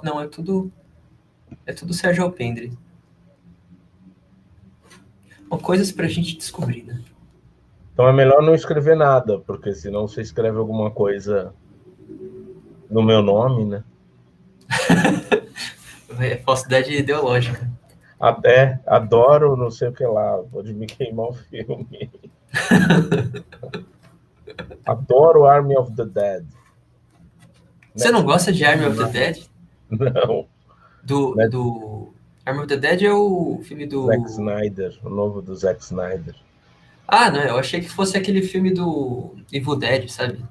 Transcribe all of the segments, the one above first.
Não, é tudo Sérgio Alpendre. Bom, coisas pra gente descobrir, né? Então é melhor não escrever nada, porque senão você escreve alguma coisa no meu nome, né? É falsidade ideológica. Até adoro não sei o que lá, pode me queimar o filme. Adoro Army of the Dead. Você não Netflix gosta de Army of the animado. Dead? Não. Net Do Army of the Dead é o filme Zack do... Snyder, o novo do Zack Snyder. Ah, não, eu achei que fosse aquele filme do Evil Dead, sabe?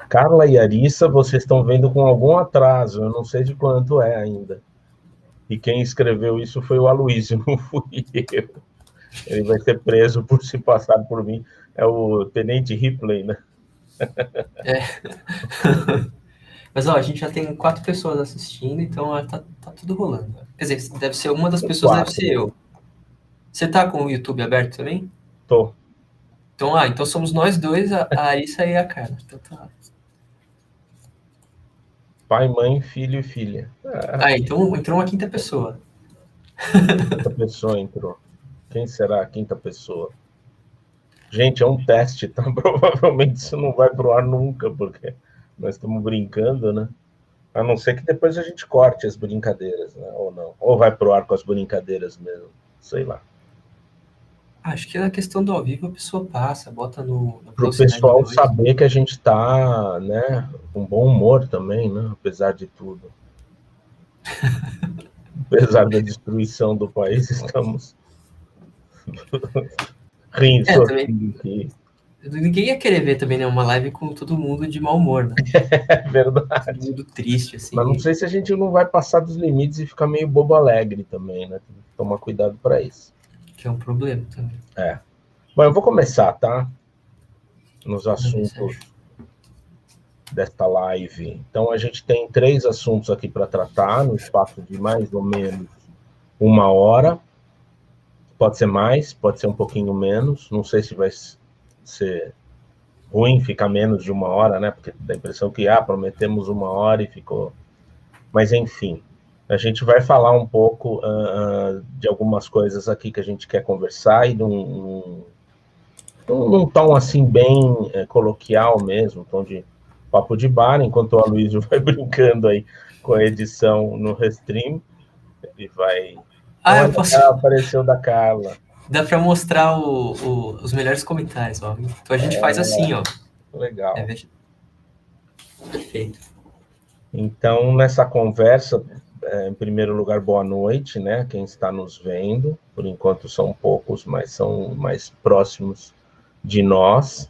Carla e Arissa, vocês estão vendo com algum atraso, eu não sei de quanto é ainda. E quem escreveu isso foi o Aloysio, não fui eu. Ele vai ser preso por se passar por mim. É o Tenente Ripley, né? É. Mas, ó, a gente já tem 4 pessoas assistindo, então ó, tá tudo rolando. Quer dizer, deve ser uma das pessoas, deve ser Quatro. eu. Você tá com o YouTube aberto também? Tô. Então somos nós dois, a Arissa e a Carla. Então tá. Pai, mãe, filho e filha. Ah, então entrou uma quinta pessoa. Quinta pessoa entrou. Quem será a quinta pessoa? Gente, é um teste, tá? Provavelmente isso não vai pro ar nunca, porque nós estamos brincando, né? A não ser que depois a gente corte as brincadeiras, né? Ou não. Ou vai pro ar com as brincadeiras mesmo. Sei lá. Acho que na questão do ao vivo a pessoa passa, bota na Para o velocidade pessoal 2. saber que a gente tá, né, com bom humor também, né? Apesar de tudo. Apesar da destruição do país, estamos rindo, É, também. sorrindo aqui. Ninguém ia querer ver também, né? Uma live com todo mundo de mau humor, né? É Todo verdade. mundo triste, Mas não assim. sei se a gente não vai passar dos limites e ficar meio bobo alegre também, né? Tem que tomar cuidado para isso. Que é um problema também. É. Bom, eu vou começar, tá? Nos Manda ver, assuntos Sérgio. desta live. Então, a gente tem 3 assuntos aqui para tratar, no espaço de mais ou menos 1 hora. Pode ser mais, pode ser um pouquinho menos. Não sei se vai ser ruim ficar menos de 1 hora, né? Porque dá a impressão que, prometemos 1 hora e ficou. Mas, enfim, a gente vai falar um pouco de algumas coisas aqui que a gente quer conversar e num tom assim bem coloquial mesmo, tom de papo de bar, enquanto o Aloysio vai brincando aí com a edição no Restream, ele vai... Ah, eu posso. Apareceu da Carla. Dá pra mostrar os melhores comentários, ó. Então a gente faz assim, ó. É, Legal. veja. Perfeito. Então, nessa conversa, em primeiro lugar, boa noite, né? Quem está nos vendo, por enquanto são poucos, mas são mais próximos de nós,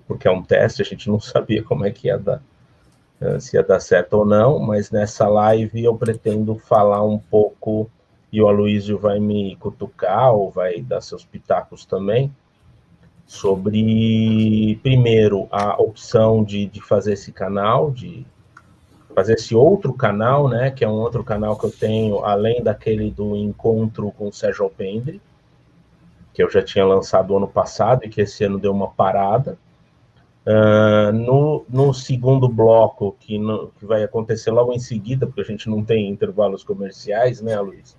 porque é um teste, a gente não sabia como é que ia dar, se ia dar certo ou não, mas nessa live eu pretendo falar um pouco, e o Aloysio vai me cutucar, ou vai dar seus pitacos também, sobre, primeiro, a opção de fazer esse canal, de fazer esse outro canal, né, que é um outro canal que eu tenho, além daquele do encontro com o Sérgio Alpendre, que eu já tinha lançado ano passado e que esse ano deu uma parada. No segundo bloco, que vai acontecer logo em seguida, porque a gente não tem intervalos comerciais, né, Luiz?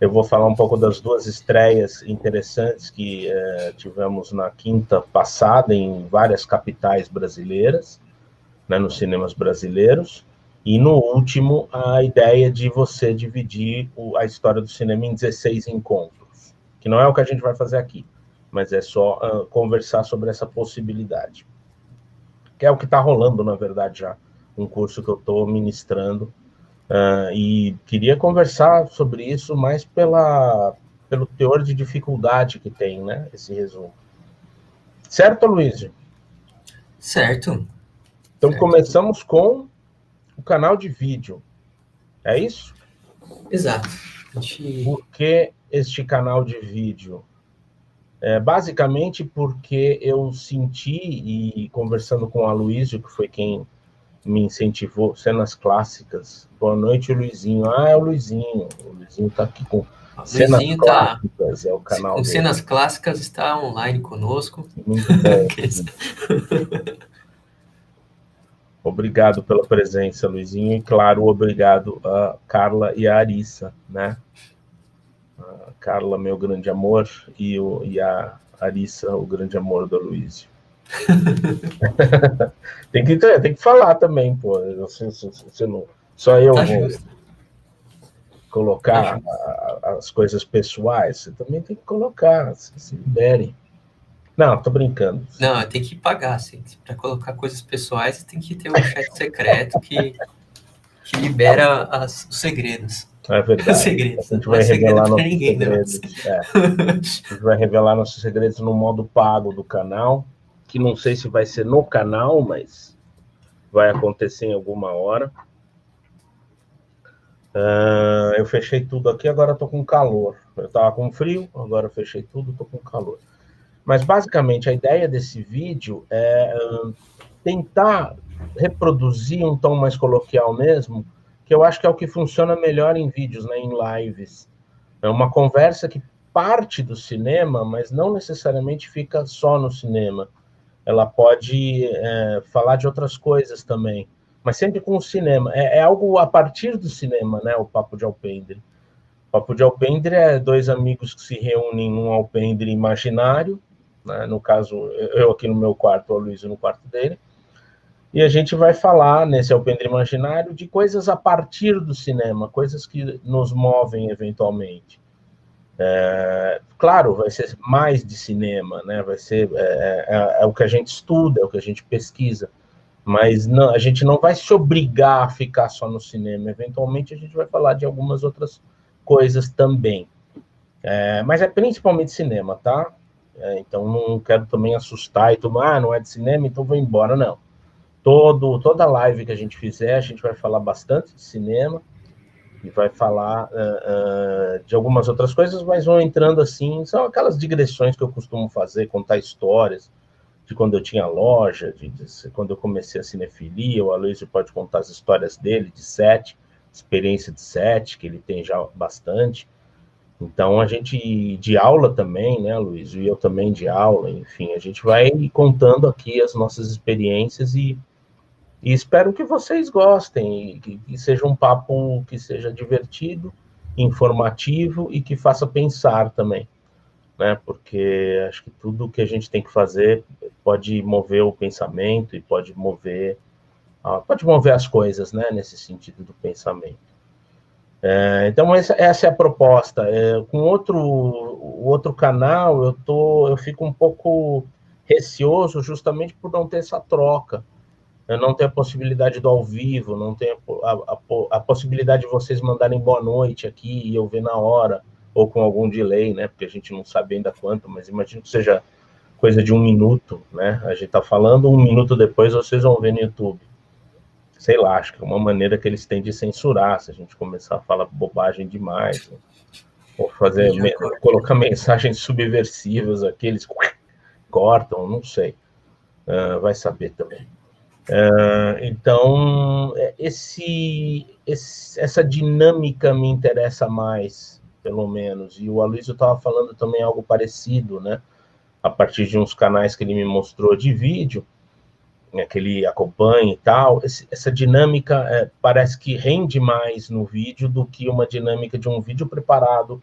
Eu vou falar um pouco das 2 estreias interessantes que tivemos na quinta passada em várias capitais brasileiras, né, nos cinemas brasileiros. E no último, a ideia de você dividir a história do cinema em 16 encontros, que não é o que a gente vai fazer aqui, mas é só conversar sobre essa possibilidade. Que é o que está rolando, na verdade, já, um curso que eu estou ministrando. E queria conversar sobre isso mais pelo teor de dificuldade que tem, né, esse resumo. Certo, Luísio? Certo. Então, Certo. começamos com o canal de vídeo. É isso? Exato. Por que este canal de vídeo? Basicamente porque eu senti, e conversando com o Aloysio, que foi quem me incentivou, cenas clássicas. Boa noite, Luizinho. É o Luizinho. O Luizinho está aqui com cenas Luizinho tá clássicas, é o canal com dele. cenas clássicas, está online conosco. Muito bom. Obrigado pela presença, Luizinho, e claro, obrigado a Carla e a Arissa, né? A Carla, meu grande amor, e a Arissa, o grande amor do Luizio. tem que falar também, pô. Você não, só eu Tá vou justo, tá colocar justo. as coisas pessoais, você também tem que colocar, se liberem. Não, tô brincando. Não, tem que pagar, assim. Para colocar coisas pessoais, tem que ter o chat secreto que libera os segredos. É Os verdade. A segredos, gente não é vai segredo revelar para nossos ninguém, né? Mas... segredos. A gente vai revelar nossos segredos no modo pago do canal, que não sei se vai ser no canal, mas vai acontecer em alguma hora. Eu fechei tudo aqui, agora estou com calor. Eu estava com frio, agora eu fechei tudo, estou com calor. Mas basicamente a ideia desse vídeo é tentar reproduzir um tom mais coloquial mesmo, que eu acho que é o que funciona melhor em vídeos, né, em lives. É uma conversa que parte do cinema, mas não necessariamente fica só no cinema. Ela pode falar de outras coisas também, mas sempre com o cinema. É algo a partir do cinema, né? O Papo de Alpendre. O Papo de Alpendre é dois amigos que se reúnem num alpendre imaginário, né? No caso, eu aqui no meu quarto, o Luiz no quarto dele, e a gente vai falar nesse alpendre imaginário de coisas a partir do cinema, coisas que nos movem eventualmente. Claro, vai ser mais de cinema, né? Vai ser o que a gente estuda, é o que a gente pesquisa, mas não, a gente não vai se obrigar a ficar só no cinema. Eventualmente a gente vai falar de algumas outras coisas também, mas é principalmente cinema, tá? Então não quero também assustar e tudo, não é de cinema, então vou embora, não. Toda live que a gente fizer, a gente vai falar bastante de cinema e vai falar de algumas outras coisas, mas vão entrando assim, são aquelas digressões que eu costumo fazer, contar histórias de quando eu tinha loja, de quando eu comecei a cinefilia. O Aloysio pode contar as histórias dele, de set, experiência de set, que ele tem já bastante. Então, a gente, de aula também, né, Luiz, e eu também de aula, enfim, a gente vai contando aqui as nossas experiências e espero que vocês gostem, que seja um papo que seja divertido, informativo e que faça pensar também, né? Porque acho que tudo que a gente tem que fazer pode mover o pensamento e pode mover as coisas, né? Nesse sentido do pensamento. Então essa é a proposta. Com o outro canal eu fico um pouco receoso justamente por não ter essa troca. Eu não tenho a possibilidade do ao vivo, não tenho a possibilidade de vocês mandarem boa noite aqui e eu ver na hora, ou com algum delay, né? Porque a gente não sabe ainda quanto, mas imagino que seja coisa de 1 minuto, né? A gente está falando, 1 minuto depois vocês vão ver no YouTube. Sei lá, acho que é uma maneira que eles têm de censurar, se a gente começar a falar bobagem demais, ou colocar mensagens subversivas aqui, eles cortam, não sei. Vai saber também. Então, essa dinâmica me interessa mais, pelo menos. E o Aloysio estava falando também algo parecido, né? A partir de uns canais que ele me mostrou de vídeo, né, que ele acompanha e tal. Essa dinâmica parece que rende mais no vídeo do que uma dinâmica de um vídeo preparado,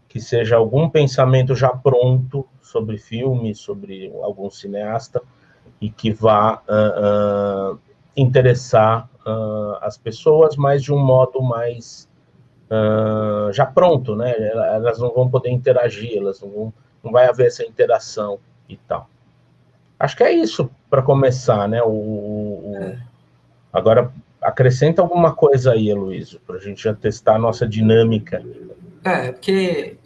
que seja algum pensamento já pronto sobre filme, sobre algum cineasta, e que vá interessar as pessoas, mas de um modo mais já pronto, né? Elas não vão poder interagir, não vai haver essa interação e tal. Acho que é isso para começar, né? Agora, acrescenta alguma coisa aí, Heloísio, para a gente já testar a nossa dinâmica. Porque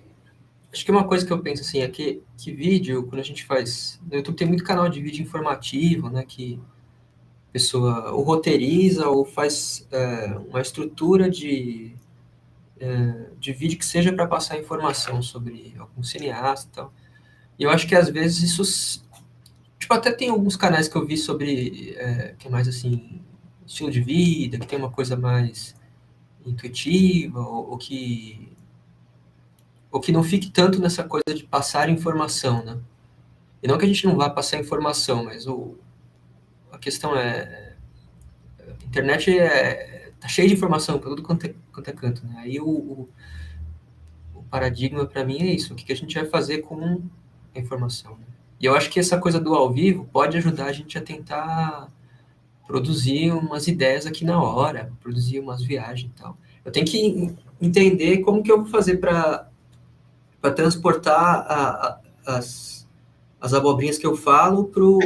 acho que uma coisa que eu penso assim é que vídeo, quando a gente faz. No YouTube tem muito canal de vídeo informativo, né? Que a pessoa ou roteiriza ou faz uma estrutura de vídeo que seja para passar informação sobre algum cineasta e tal. E eu acho que às vezes isso. Tipo, até tem alguns canais que eu vi sobre. Que é mais assim. Estilo de vida, que tem uma coisa mais intuitiva, ou que não fique tanto nessa coisa de passar informação, né? E não que a gente não vá passar informação, mas a questão é internet tá cheia de informação para tudo quanto é canto, né? Aí o paradigma para mim é isso, o que a gente vai fazer com a informação, né? E eu acho que essa coisa do ao vivo pode ajudar a gente a tentar produzir umas ideias aqui na hora, produzir umas viagens e tal. Eu tenho que entender como que eu vou fazer para transportar as abobrinhas que eu falo pro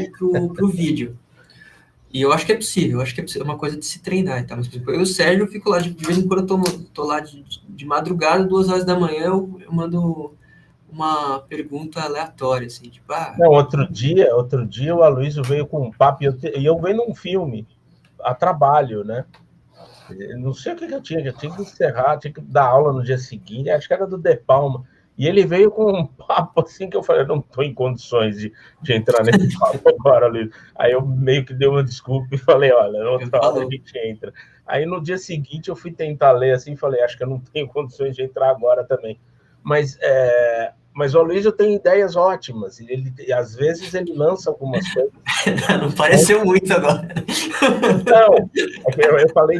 vídeo. E eu acho que é possível, é uma coisa de se treinar e tal. Mas, por exemplo, eu e o Sérgio, eu fico lá, de vez em quando eu tô lá de madrugada, 2 horas da manhã, eu mando uma pergunta aleatória, assim, tipo, Não, outro dia o Aloysio veio com um papo, e eu vendo um filme a trabalho, né? Não sei o que eu tinha que encerrar, tinha que dar aula no dia seguinte, acho que era do De Palma. E ele veio com um papo assim que eu falei, eu não estou em condições de entrar nesse papo agora, Luiz. Aí eu meio que dei uma desculpa e falei, olha, outra hora a gente entra. Aí no dia seguinte eu fui tentar ler assim e falei, acho que eu não tenho condições de entrar agora também. Mas o Aloysio tem ideias ótimas, e às vezes ele lança algumas coisas. Não pareceu muito agora. Não, eu falei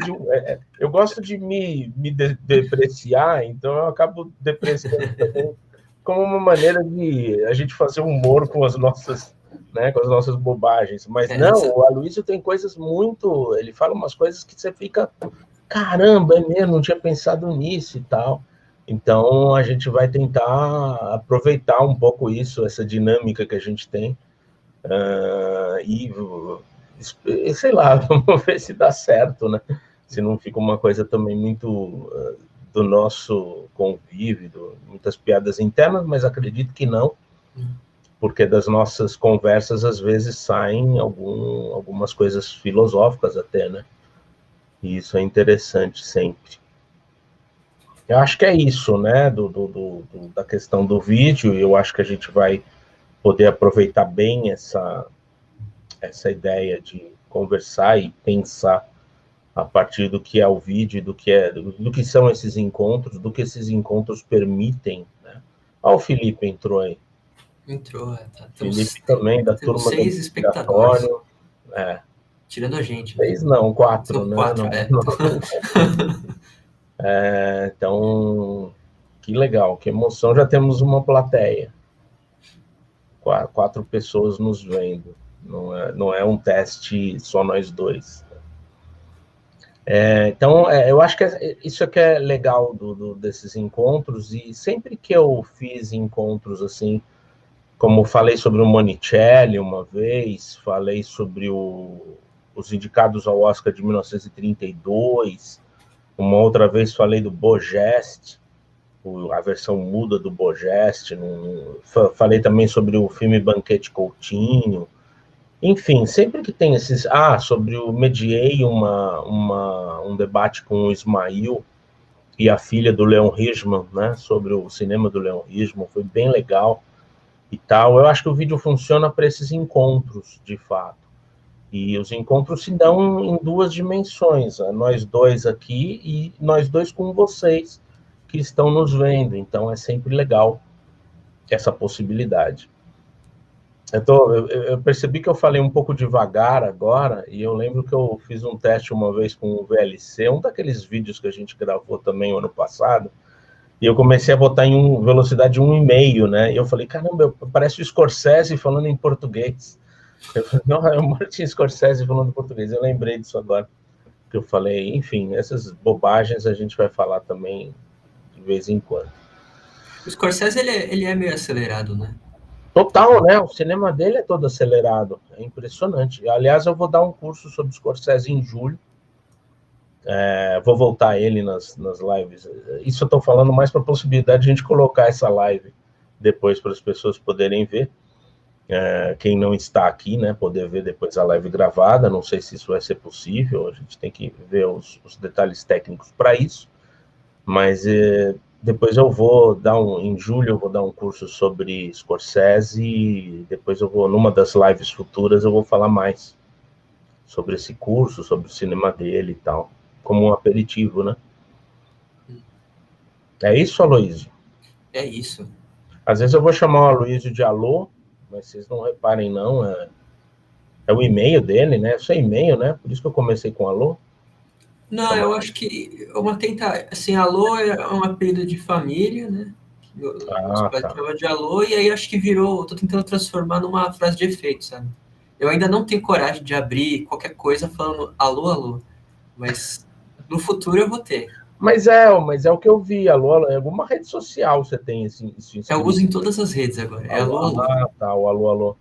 eu gosto de me depreciar, então eu acabo depreciando também como uma maneira de a gente fazer humor com as nossas, né, com as nossas bobagens. Mas o Aloysio tem coisas muito... Ele fala umas coisas que você fica, caramba, é mesmo, não tinha pensado nisso e tal. Então a gente vai tentar aproveitar um pouco isso, essa dinâmica que a gente tem, e sei lá, vamos ver se dá certo, né? Se não fica uma coisa também muito do nosso convívio, muitas piadas internas, mas acredito que não, porque das nossas conversas às vezes saem algumas coisas filosóficas até, né? E isso é interessante sempre. Eu acho que é isso, né? Da questão do vídeo, eu acho que a gente vai poder aproveitar bem essa ideia de conversar e pensar a partir do que é o vídeo, do que são esses encontros, do que esses encontros permitem, né? Olha o Felipe entrou aí. Entrou, Felipe também, da turma 6 espectadores. Tirando a gente. 6 não, 4, né? 4, Então, que legal, que emoção. Já temos uma plateia. 4 pessoas nos vendo. Não é um teste só nós dois. Então, eu acho que isso que é legal desses encontros, e sempre que eu fiz encontros assim, como falei sobre o Monicelli uma vez, falei sobre os indicados ao Oscar de 1932, uma outra vez falei do Bogest, a versão muda do Bogest, falei também sobre o filme Banquete Coutinho. Enfim, sempre que tem esses... sobre o mediei um debate com o Ismail e a filha do Leon Hirschman, né, sobre o cinema do Leon Hirschman, foi bem legal e tal. Eu acho que o vídeo funciona para esses encontros, de fato. E os encontros se dão em 2 dimensões, nós dois aqui e nós dois com vocês que estão nos vendo. Então, é sempre legal essa possibilidade. Eu percebi que eu falei um pouco devagar agora, e eu lembro que eu fiz um teste uma vez com o VLC, um daqueles vídeos que a gente gravou também o ano passado, e eu comecei a botar em velocidade 1,5, né? E eu falei, caramba, parece o Scorsese falando em português. Eu falei, não, é o Martin Scorsese falando em português. Eu lembrei disso agora, que eu falei, enfim, essas bobagens a gente vai falar também de vez em quando. O Scorsese, ele é meio acelerado, né? Total, né? O cinema dele é todo acelerado. É impressionante. Aliás, eu vou dar um curso sobre Scorsese em julho. Vou voltar a ele nas lives. Isso eu estou falando mais para a possibilidade de a gente colocar essa live depois para as pessoas poderem ver. Quem não está aqui, né? Poder ver depois a live gravada. Não sei se isso vai ser possível. A gente tem que ver os detalhes técnicos para isso. Mas... depois eu vou em julho eu vou dar um curso sobre Scorsese, e depois eu vou, numa das lives futuras, eu vou falar mais sobre esse curso, sobre o cinema dele e tal, como um aperitivo, né? É isso, Aloysio? É isso. Às vezes eu vou chamar o Aloysio de alô, mas vocês não reparem não, é o e-mail dele, né? É só e-mail, né? Por isso que eu comecei com alô. Não, eu acho que uma tenta, assim, alô é um apelido de família, né? Meus Ah, pais tá. chamavam de alô, e aí acho que virou, tô tentando transformar numa frase de efeito, sabe? Eu ainda não tenho coragem de abrir qualquer coisa falando alô, alô, mas no futuro eu vou ter. Mas é o que eu vi, alô, em alguma rede social você tem isso Eu uso em inscrito. todas as redes agora, é Alô, alô, alô. ah, tá, o alô, alô.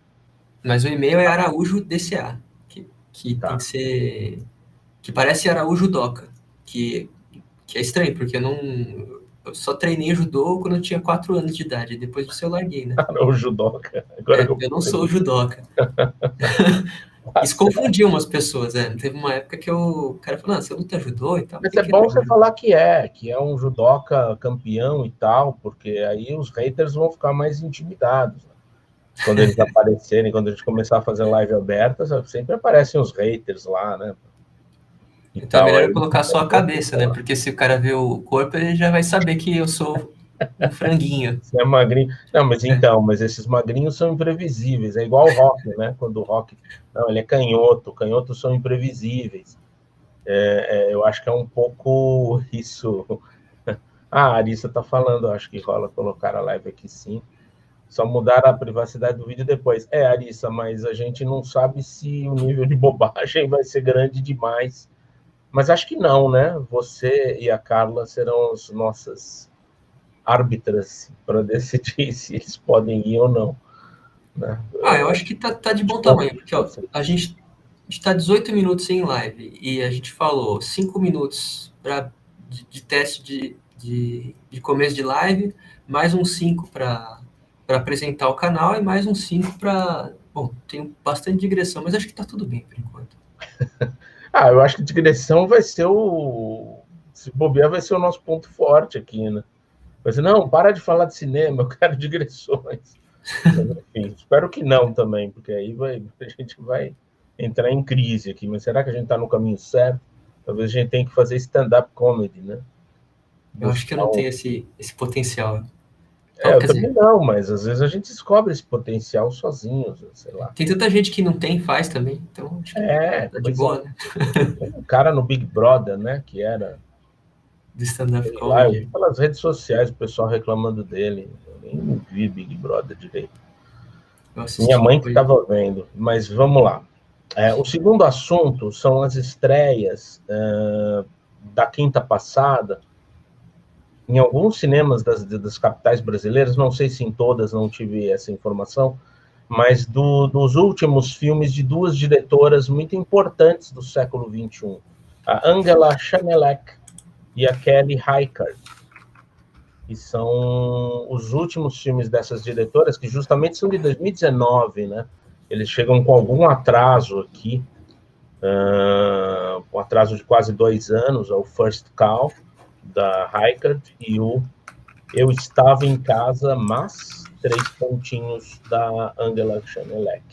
Mas o e-mail é Araújo DCA, que tem Tá. que ser, que parece Araújo Doca, que, que é estranho, porque eu só treinei judô quando eu tinha 4 anos de idade, depois disso eu larguei, né? O judoca. Agora que eu Eu não sou percebi. judoca. Tá Isso certo. confundia umas pessoas, né? Teve uma época que o cara falou, você luta judô e tal, Mas tem é que ir no bom você judô. falar que é um judoca campeão e tal, porque aí os haters vão ficar mais intimidados, né? Quando eles aparecerem, quando a gente começar a fazer live aberta, sempre aparecem os haters lá, né? E Então é tal. melhor Aí eu colocar só a cabeça, né? Porque se o cara vê o corpo, ele já vai saber que eu sou um franguinho. você é magrinho. Não, mas então, mas esses magrinhos são imprevisíveis. É igual o Rock, né? Quando o Rock. Não, ele é canhoto. Canhotos são imprevisíveis. Eu acho que é um pouco isso. Ah, a Arissa tá falando, acho que rola colocar a live aqui sim. Só mudar a privacidade do vídeo depois. É, Arissa, mas a gente não sabe se o nível de bobagem vai ser grande demais. Mas acho que não, né? Você e a Carla serão as nossas árbitras para decidir se eles podem ir ou não, né? Ah, eu acho que tá de bom tamanho, porque ó, a gente está 18 minutos em live e a gente falou 5 minutos de teste de começo de live, mais uns 5 para apresentar o canal e mais uns 5 para. Bom, tem bastante digressão, mas acho que está tudo bem por enquanto. Ah, eu acho que digressão vai ser o. Se bobear, vai ser o nosso ponto forte aqui, né? Vai ser, não, para de falar de cinema, eu quero digressões. Mas, enfim, espero que não também, porque aí a gente vai entrar em crise aqui. Mas será que a gente está no caminho certo? Talvez a gente tenha que fazer stand-up comedy, né? Eu acho que eu Buscar não um. tenho esse potencial. Então, Eu quer também dizer, não, mas às vezes a gente descobre esse potencial sozinho, sei lá. tem tanta gente que não tem, faz também, então acho que tá de Pois é. boa, né? Tem um cara no Big Brother, né? Que era, Do stand-up sei lá, eu vi comedy. pelas redes sociais o pessoal reclamando dele. Eu nem vi Big Brother direito. Eu Minha assisti mãe que depois. estava vendo, mas vamos lá. O segundo assunto são as estreias da quinta passada em alguns cinemas das capitais brasileiras, não sei se em todas, não tive essa informação, mas dos últimos filmes de duas diretoras muito importantes do século XXI, a Angela Chanelec e a Kelly Reichardt, que são os últimos filmes dessas diretoras, que justamente são de 2019, né? Eles chegam com algum atraso aqui, um atraso de quase 2 anos, o First Call, da Reichardt, e o Eu Estava em Casa, mas 3 pontinhos, da Angela Chanelec.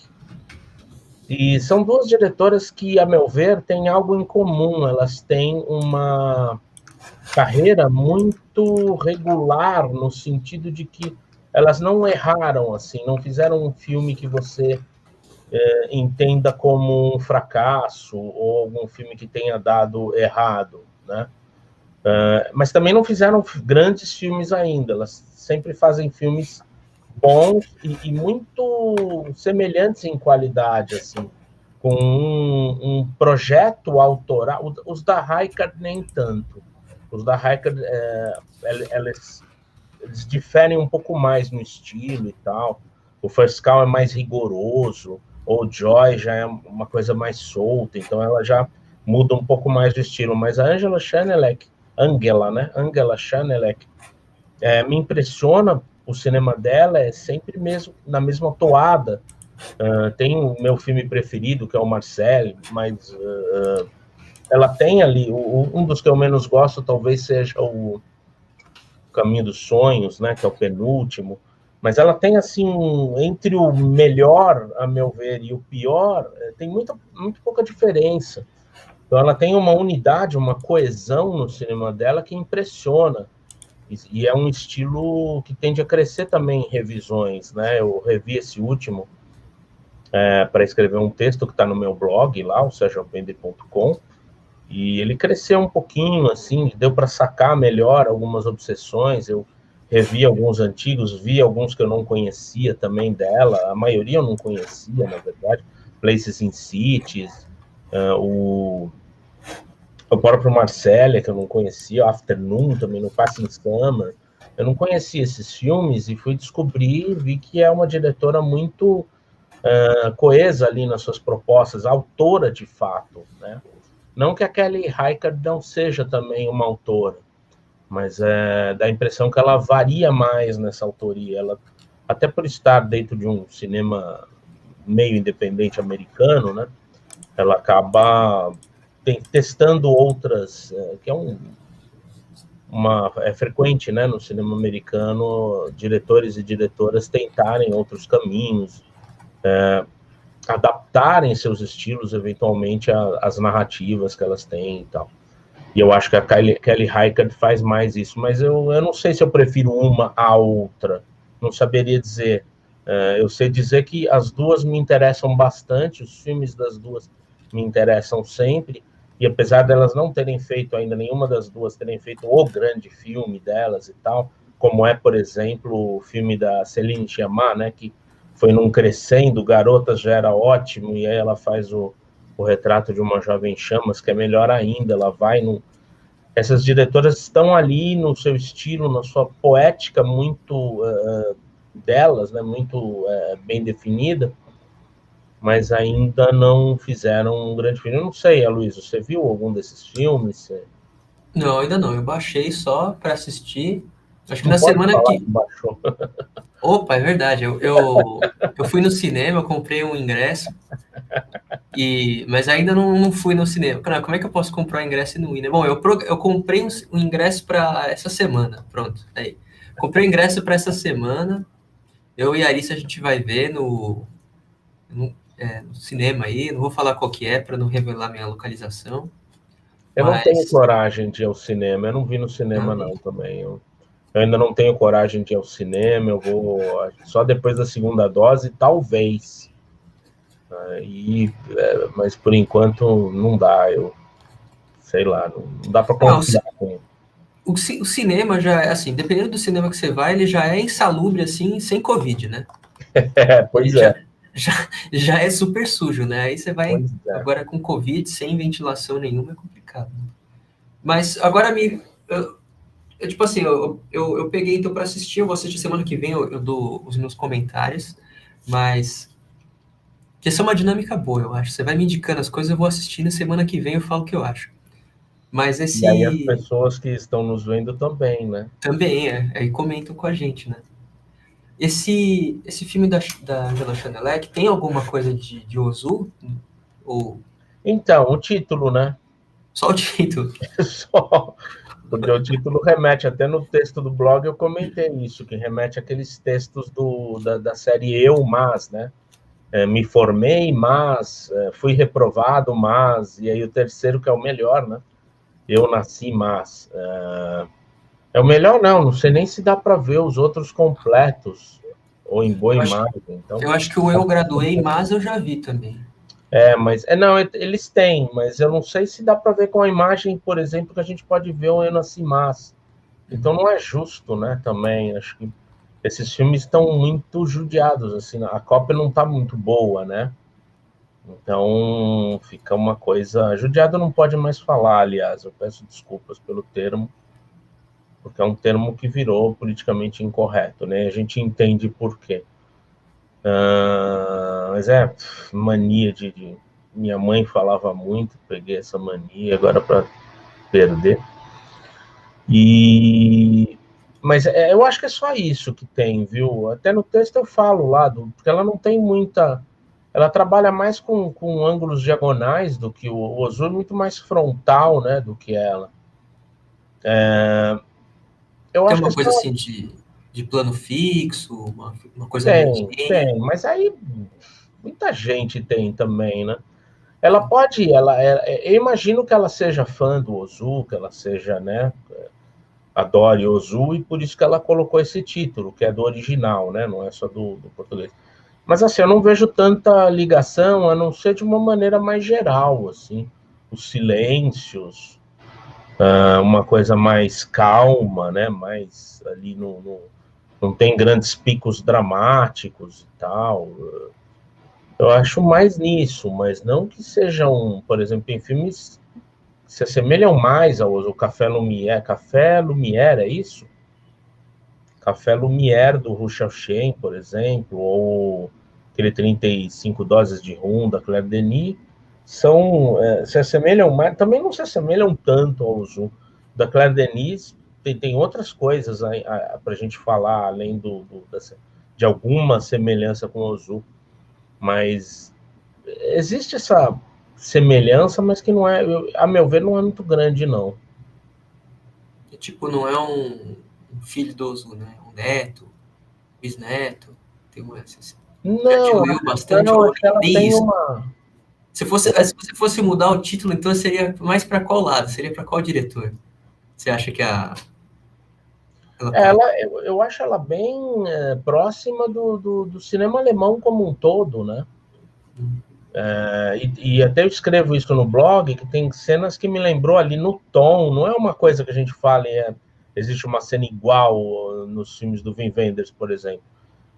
E são duas diretoras que, a meu ver, têm algo em comum. Elas têm uma carreira muito regular, no sentido de que elas não erraram, assim, não fizeram um filme que você entenda como um fracasso ou algum filme que tenha dado errado, né? Mas também não fizeram grandes filmes ainda. Elas sempre fazem filmes bons e muito semelhantes em qualidade, assim, com um projeto autoral. Os da Reichardt nem tanto. Os da Reichardt, eles diferem um pouco mais no estilo e tal. O First Call é mais rigoroso, o Joy já é uma coisa mais solta, então ela já muda um pouco mais do estilo. Mas a Angela Chanelec, Angela Chanelec, me impressiona. O cinema dela é sempre mesmo na mesma toada. Tem o meu filme preferido, que é o Marcel, mas ela tem ali, um dos que eu menos gosto talvez seja o Caminho dos Sonhos, né, que é o penúltimo, mas ela tem, assim, entre o melhor, a meu ver, e o pior, tem muito pouca diferença. Então ela tem uma unidade, uma coesão no cinema dela que impressiona. E é um estilo que tende a crescer também em revisões, né? Eu revi esse último para escrever um texto que está no meu blog lá, o sergiopende.com, E ele cresceu um pouquinho, assim, deu para sacar melhor algumas obsessões. Eu revi alguns antigos, vi alguns que eu não conhecia também dela. A maioria eu não conhecia, na verdade. Places in Cities, o próprio Marcella, que eu não conhecia, Afternoon também, no Passing Summer. Eu não conhecia esses filmes e fui descobrir, vi que é uma diretora muito coesa ali nas suas propostas, autora de fato, né? Não que a Kelly Reichardt não seja também uma autora, mas dá a impressão que ela varia mais nessa autoria. Ela, até por estar dentro de um cinema meio independente americano, né? Ela acaba testando outras, que é frequente, né, no cinema americano, diretores e diretoras tentarem outros caminhos, adaptarem seus estilos eventualmente às narrativas que elas têm e tal. E eu acho que a Kelly Reichardt faz mais isso, mas eu não sei se eu prefiro uma à outra, não saberia dizer. Eu sei dizer que as duas me interessam bastante, os filmes das duas me interessam sempre, e apesar delas não terem feito ainda, nenhuma das duas terem feito o grande filme delas e tal, como é, por exemplo, o filme da Céline Sciamma, né, que foi num crescendo, Garotas já era ótimo, e aí ela faz o retrato de uma jovem chamas, que é melhor ainda, ela vai no... Essas diretoras estão ali no seu estilo, na sua poética muito delas, né, muito bem definida, mas ainda não fizeram um grande filme. Eu não sei, Aloysio, você viu algum desses filmes? Não, ainda não. Eu baixei só para assistir. Acho que Não na pode semana falar que que. baixou. Opa, é verdade. Eu fui no cinema, eu comprei um ingresso, mas ainda não fui no cinema. Cara, como é que eu posso comprar um ingresso e não ir, né? Bom, eu comprei um ingresso para essa semana. Pronto, aí. Comprei o ingresso para essa semana. Eu e a Arissa a gente vai ver no cinema aí. Não vou falar qual que é para não revelar minha localização. Eu não tenho Mas coragem de ir ao cinema, eu não vi no cinema também. não também. Eu ainda não tenho coragem de ir ao cinema, eu vou só depois da segunda dose, talvez. Mas por enquanto não dá, eu sei lá, não dá para Não, confiar com ele. o cinema já é assim, dependendo do cinema que você vai, ele já é insalubre assim, sem Covid, né? Ele Pois é, já, já é super sujo, né? Aí você vai pois é. agora com Covid, sem ventilação nenhuma, é complicado. Mas agora tipo assim, eu peguei então para assistir, eu vou assistir semana que vem, eu dou os meus comentários, mas que essa é uma dinâmica boa, eu acho. Você vai me indicando as coisas, eu vou assistindo, semana que vem eu falo o que eu acho. Mas E aí as esse pessoas que estão nos vendo também, né? também aí comentam com a gente, né? Esse filme da Angela Chanelec tem alguma coisa de Ozu? Ou Então, o título, né? só o título? Só, porque o título remete, até no texto do blog eu comentei isso, que remete àqueles textos da série Eu, Mas, né? Me formei, mas fui reprovado, mas, e aí o terceiro que é o melhor, né? Eu nasci, mas. É o melhor, não sei nem se dá para ver os outros completos, ou em boa Eu acho, imagem, então. eu acho que o Eu Graduei, mas eu já vi também. Mas não, eles têm, mas eu não sei se dá para ver com a imagem, por exemplo, que a gente pode ver o Eu Nasci Mas. Então não é justo, né? Também acho que esses filmes estão muito judiados, assim, a cópia não está muito boa, né? Então fica uma coisa. Judiado não pode mais falar, aliás, eu peço desculpas pelo termo, porque é um termo que virou politicamente incorreto, né? A gente entende por quê. Mas mania de. Minha mãe falava muito, peguei essa mania agora para perder. Mas eu acho que é só isso que tem, viu? Até no texto eu falo lá, porque ela não tem muita. Ela trabalha mais com ângulos diagonais do que o Ozu, é muito mais frontal, né, do que ela. Eu Tem acho que é uma coisa só assim de plano fixo, uma coisa meio tem, zen. mas aí muita gente tem também, né? Ela pode, eu imagino que ela seja fã do Ozu, que ela seja, né, adore Ozu, e por isso que ela colocou esse título, que é do original, né, não é só do português. Mas assim, eu não vejo tanta ligação, a não ser de uma maneira mais geral, assim. os silêncios, uma coisa mais calma, né? Mais ali não tem grandes picos dramáticos e tal. Eu acho mais nisso, mas não que sejam, por exemplo, em filmes que se assemelham mais ao Café Lumière. Café Lumière, é isso? Café Lumière, do Russell Shane, por exemplo, ou aquele 35 Doses de Rum, da Claire Denis, se assemelham mais, também não se assemelham tanto ao Ozu. Da Claire Denis tem outras coisas para a gente falar, além de alguma semelhança com o Ozu, mas existe essa semelhança, mas que não é, a meu ver, não é muito grande, não. Tipo, não é um filho do Ozu, né? Um neto, bisneto, tem uma assim. Já Não, diluiu bastante, não, ou acho que ela nem tem isso. uma... Se você fosse mudar o título, então seria mais para qual lado? Seria para qual diretor? Você acha que eu acho ela bem próxima do cinema alemão como um todo, né? E até eu escrevo isso no blog, que tem cenas que me lembrou ali no tom, não é uma coisa que a gente fala, existe uma cena igual nos filmes do Wim Wenders, por exemplo.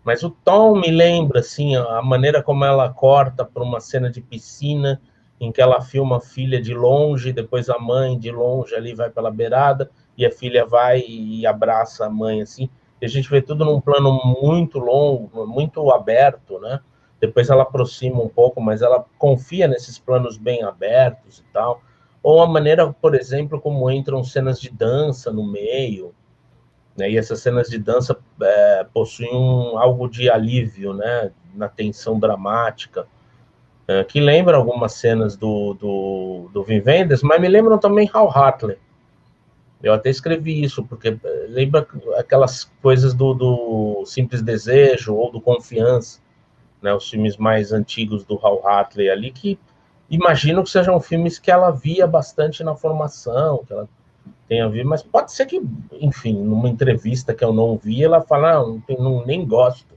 Mas o tom me lembra, assim, a maneira como ela corta para uma cena de piscina, em que ela filma a filha de longe, depois a mãe de longe ali vai pela beirada, e a filha vai e abraça a mãe, assim. E a gente vê tudo num plano muito longo, muito aberto, né? Depois ela aproxima um pouco, mas ela confia nesses planos bem abertos e tal. Ou a maneira, por exemplo, como entram cenas de dança no meio, né? E essas cenas de dança possuem algo de alívio, né? Na tensão dramática, que lembra algumas cenas do Wim Wenders, mas me lembram também Hal Hartley. Eu até escrevi isso, porque lembra aquelas coisas do Simples Desejo ou do Confiança, né? Os filmes mais antigos do Hal Hartley ali, que imagino que sejam filmes que ela via bastante na formação, que ela tenha visto, mas pode ser que, enfim, numa entrevista que eu não vi, ela fala, nem gosto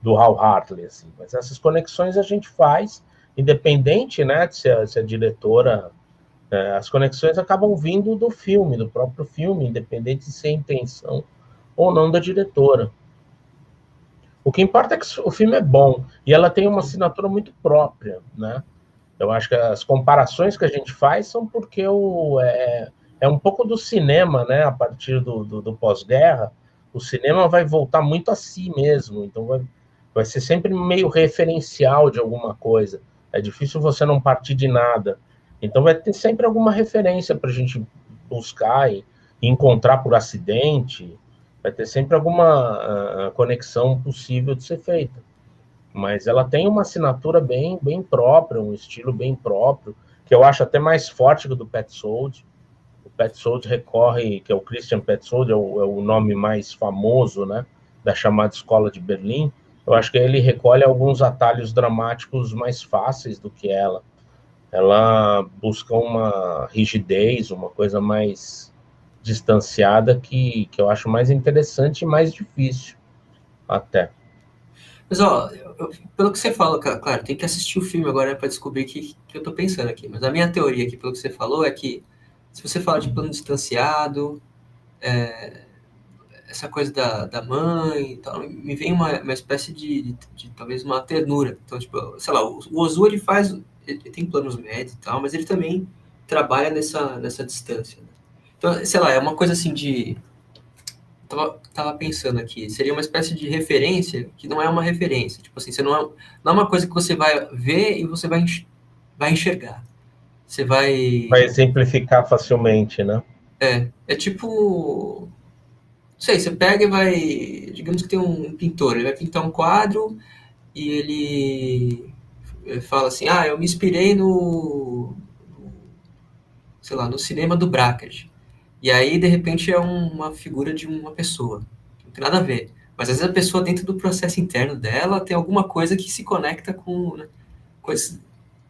do Hal Hartley, assim. Mas essas conexões a gente faz, independente, né, de se a diretora... as conexões acabam vindo do filme, do próprio filme, independente de ser intenção ou não da diretora. O que importa é que o filme é bom, e ela tem uma assinatura muito própria, né? Eu acho que as comparações que a gente faz são porque é um pouco do cinema, né? A partir do pós-guerra, o cinema vai voltar muito a si mesmo, então vai ser sempre meio referencial de alguma coisa. É difícil você não partir de nada. Então vai ter sempre alguma referência para a gente buscar e encontrar por acidente. Vai ter sempre alguma conexão possível de ser feita. Mas ela tem uma assinatura bem própria, um estilo bem próprio, que eu acho até mais forte que o do Petzold. O Petzold recorre, que é o Christian Petzold, é o nome mais famoso, né, da chamada Escola de Berlim. Eu acho que ele recolhe alguns atalhos dramáticos mais fáceis do que ela. Ela busca uma rigidez, uma coisa mais distanciada que eu acho mais interessante e mais difícil até. Mas, ó, pelo que você fala, claro, tem que assistir o filme agora para descobrir o que eu tô pensando aqui. Mas a minha teoria aqui, pelo que você falou, é que se você fala de plano distanciado, essa coisa da mãe e tal, me vem uma espécie de talvez uma ternura. Então, tipo, sei lá, o Ozu, ele tem planos médios e tal, mas ele também trabalha nessa distância, né? Então, sei lá, é uma coisa assim de... Tava pensando aqui, seria uma espécie de referência que não é uma referência. Tipo assim, você não é uma coisa que você vai ver e você vai enxergar. Você vai... Vai exemplificar facilmente, né? É tipo... Não sei, você pega e vai... Digamos que tem um pintor, ele vai pintar um quadro e ele fala assim, eu me inspirei sei lá, no cinema do Brakhage. E aí, de repente, é uma figura de uma pessoa. Não tem nada a ver. Mas às vezes a pessoa, dentro do processo interno dela, tem alguma coisa que se conecta com, né, coisas.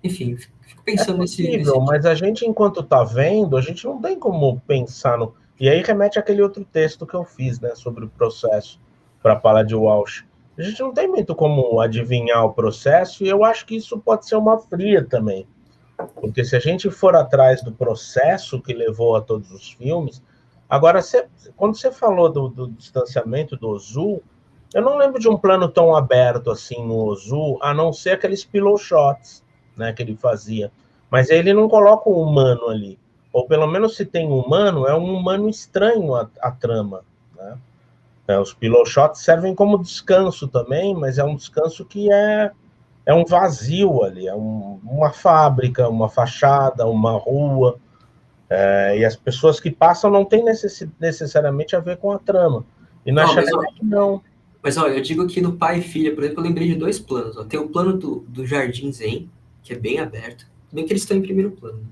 Enfim, fico É pensando possível, mas a gente, enquanto está vendo, a gente não tem como pensar no... E aí remete àquele outro texto que eu fiz, né, sobre o processo, para falar de Walsh. A gente não tem muito como adivinhar o processo, e eu acho que isso pode ser uma fria também. Porque se a gente for atrás do processo que levou a todos os filmes... Agora, quando você falou do distanciamento do Ozu, eu não lembro de um plano tão aberto assim no Ozu, a não ser aqueles pillow shots, né, que ele fazia. Mas ele não coloca um humano ali. Ou pelo menos se tem um humano, é um humano estranho à trama, né? Os pillow shots servem como descanso também, mas é um descanso que é um vazio ali, é uma fábrica, uma fachada, uma rua, e as pessoas que passam não têm necessariamente a ver com a trama. E na Chanelec, não. Mas, olha, eu digo que no Pai e Filha, por exemplo, eu lembrei de 2 planos. Ó. Tem o plano do Jardim Zen, que é bem aberto, bem que eles estão em primeiro plano.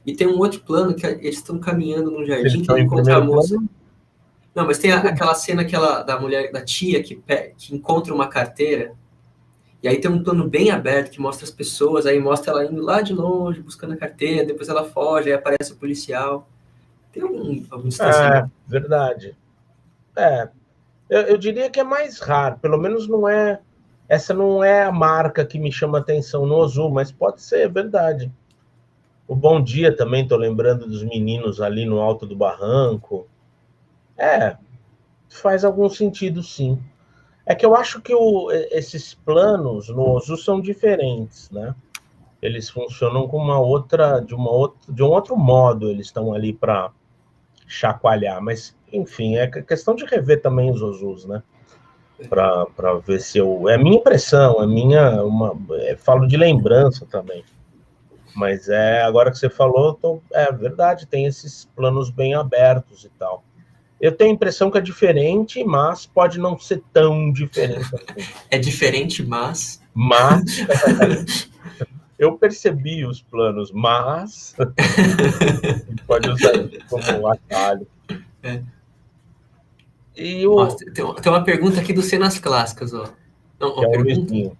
E tem um outro plano que eles estão caminhando no jardim, que ele encontra a moça. Plano? Não, mas tem aquela cena da mulher, da tia, que encontra uma carteira. E aí tem um plano bem aberto que mostra as pessoas, aí mostra ela indo lá de longe, buscando a carteira, depois ela foge, aí aparece o policial. Tem algum distanciamento. Verdade. Eu diria que é mais raro, pelo menos não é... Essa não é a marca que me chama atenção no Ozu, mas pode ser, é verdade. O Bom Dia também, estou lembrando dos meninos ali no alto do barranco. Faz algum sentido, sim. É que eu acho que esses planos no Ozu são diferentes, né? Eles funcionam com de um outro modo, eles estão ali para chacoalhar, mas, enfim, é questão de rever também os Ozus, né? Para ver se eu... É minha impressão, falo de lembrança também. Mas agora que você falou, é verdade, tem esses planos bem abertos e tal. Eu tenho a impressão que é diferente, mas pode não ser tão diferente assim. É diferente, mas... Eu percebi os planos, mas... pode usar isso como atalho. E Nossa, tem uma pergunta aqui do Cenas Clássicas, ó. Não, uma pergunta?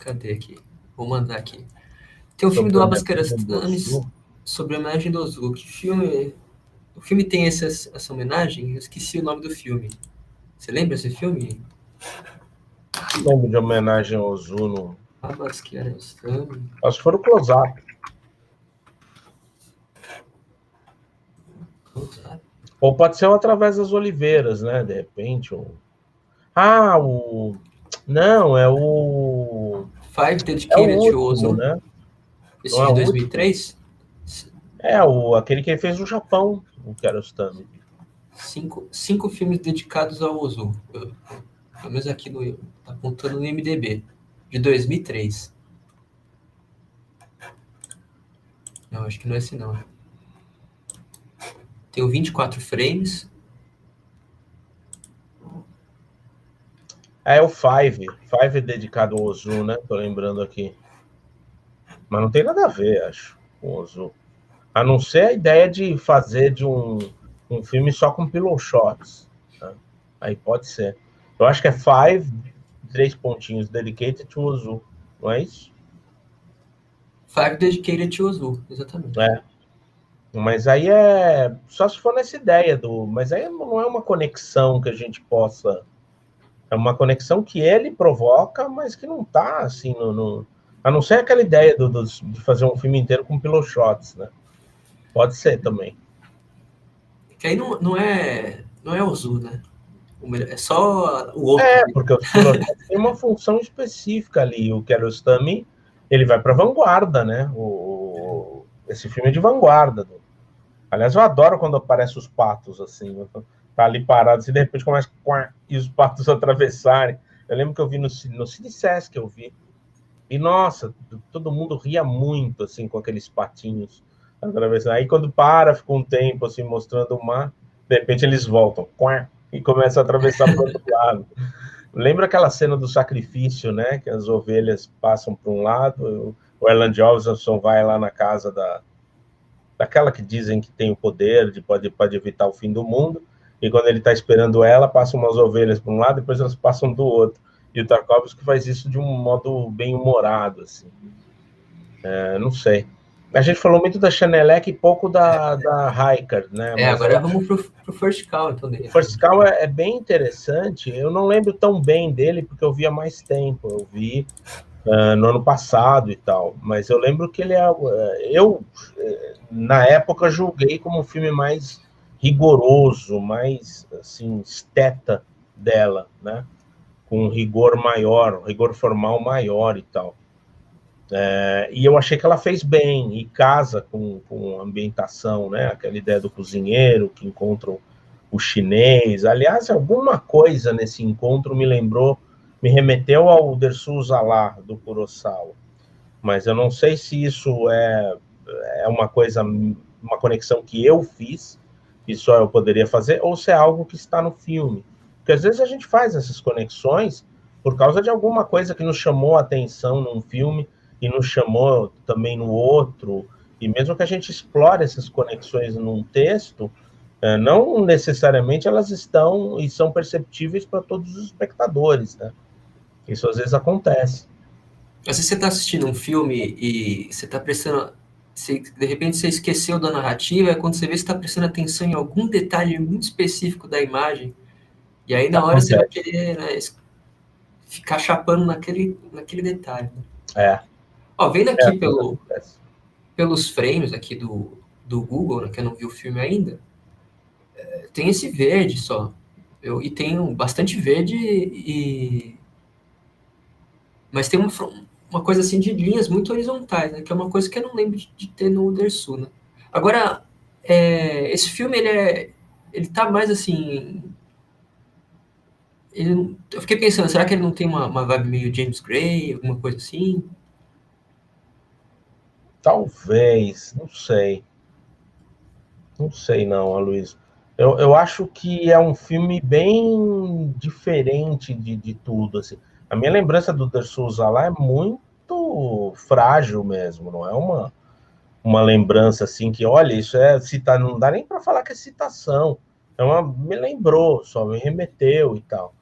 Cadê aqui? Vou mandar aqui. Tem um filme do Abbas Kiarostami sobre a homenagem do Ozu. Que filme... O filme tem essa homenagem? Eu esqueci o nome do filme. Você lembra desse filme? Nome de homenagem ao Ozu no... Abbas Kiarostami. Acho que foi o Close-Up. Ou pode ser através das Oliveiras, né? De repente. Não, é o... Five Dedicated to Ozu, né? Esse de 2003? Aquele que ele fez no Japão, o Kiarostami. 5 filmes dedicados ao Ozu. Pelo menos aqui tá apontando no IMDb. De 2003. Não, acho que não é esse não. Tem o 24 frames. É o Five. Five dedicado ao Ozu, né? Tô lembrando aqui. Mas não tem nada a ver, acho, com o Ozu. A não ser a ideia de fazer de um filme só com pillow shots. Né? Aí pode ser. Eu acho que é 5, 3 pontinhos, dedicated to Ozu. Não é isso? 5 dedicated to Ozu, exatamente. Mas aí só se for nessa ideia mas aí não é uma conexão que a gente possa... É uma conexão que ele provoca, mas que não tá assim a não ser aquela ideia de fazer um filme inteiro com pillow shots, né? Pode ser também. Que aí não é Ozu, né? É só o outro. Porque os pillow shots têm uma função específica ali. O Kiarostami, ele vai para vanguarda, né? Esse filme é de vanguarda. Aliás, eu adoro quando aparecem os patos, assim. Tá ali parado, e de repente começa e os patos atravessarem. Eu lembro que eu vi no Cine Sesc, eu vi. E, nossa, todo mundo ria muito, assim, com aqueles patinhos atravessando. Aí, quando fica um tempo, assim, mostrando o mar, de repente eles voltam, e começam a atravessar para o outro lado. Lembra aquela cena do sacrifício, né? Que as ovelhas passam para um lado, o Erland Josephson vai lá na casa daquela que dizem que tem o poder, pode evitar o fim do mundo, e quando ele está esperando ela, passam umas ovelhas para um lado, depois elas passam do outro. E o Tarkovsky faz isso de um modo bem humorado, assim. Não sei. A gente falou muito da Chanelec e pouco da Rijkaard, né? Mas agora vamos pro First Call, então. O First Call é bem interessante. Eu não lembro tão bem dele, porque eu vi há mais tempo. Eu vi no ano passado e tal. Mas eu lembro que ele é... Eu, na época, julguei como um filme mais rigoroso, mais, assim, esteta dela, né? Com um rigor maior, um rigor formal maior e tal. E eu achei que ela fez bem, e casa com a ambientação, né? Aquela ideia do cozinheiro que encontra o chinês. Aliás, alguma coisa nesse encontro me remeteu ao Dersu Uzala, do Kurosawa. Mas eu não sei se isso é uma coisa, uma conexão que eu fiz, que só eu poderia fazer, ou se é algo que está no filme. Porque às vezes a gente faz essas conexões por causa de alguma coisa que nos chamou a atenção num filme e nos chamou também no outro. E mesmo que a gente explore essas conexões num texto, não necessariamente elas estão e são perceptíveis para todos os espectadores, né? Isso às vezes acontece. Às vezes você está assistindo um filme e você está prestando. De repente você esqueceu da narrativa, é quando você vê que você está prestando atenção em algum detalhe muito específico da imagem, e aí na hora você vai Acontece. querer, né, ficar chapando naquele detalhe. É, Ó, vendo aqui acontece. pelos frames aqui do Google, né, que eu não vi o filme ainda, tem esse verde só. E tem bastante verde, mas tem uma coisa assim de linhas muito horizontais, né, que é uma coisa que eu não lembro de ter no Dersu, né? Agora, esse filme, ele tá mais assim... eu fiquei pensando, será que ele não tem uma vibe meio James Gray, alguma coisa assim? Talvez, não sei. Não sei não, Aloysio. Eu acho que é um filme bem diferente de tudo, assim. A minha lembrança do Dersu Uzala é muito frágil mesmo, não é uma lembrança assim que, olha, isso é citar, não dá nem para falar que é citação. Me lembrou, só me remeteu e tal.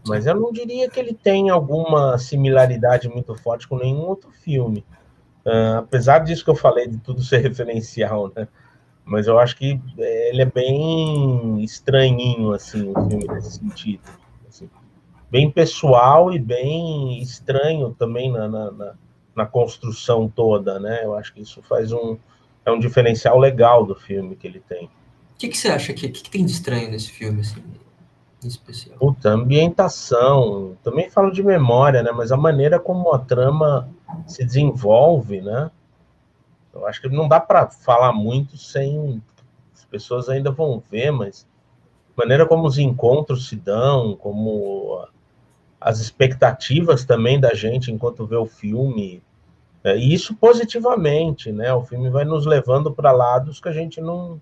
Mas eu não diria que ele tem alguma similaridade muito forte com nenhum outro filme. Apesar disso que eu falei, de tudo ser referencial, né? Mas eu acho que ele é bem estranhinho, assim, o filme nesse sentido. Assim, bem pessoal e bem estranho também na construção toda, né? Eu acho que isso é um diferencial legal do filme que ele tem. O que você acha que tem de estranho nesse filme, assim, em especial? Puta, ambientação, também falo de memória, né? Mas a maneira como a trama se desenvolve, né? Eu acho que não dá para falar muito sem... As pessoas ainda vão ver, mas a maneira como os encontros se dão, como as expectativas também da gente enquanto vê o filme, e isso positivamente, né? O filme vai nos levando para lados que a gente não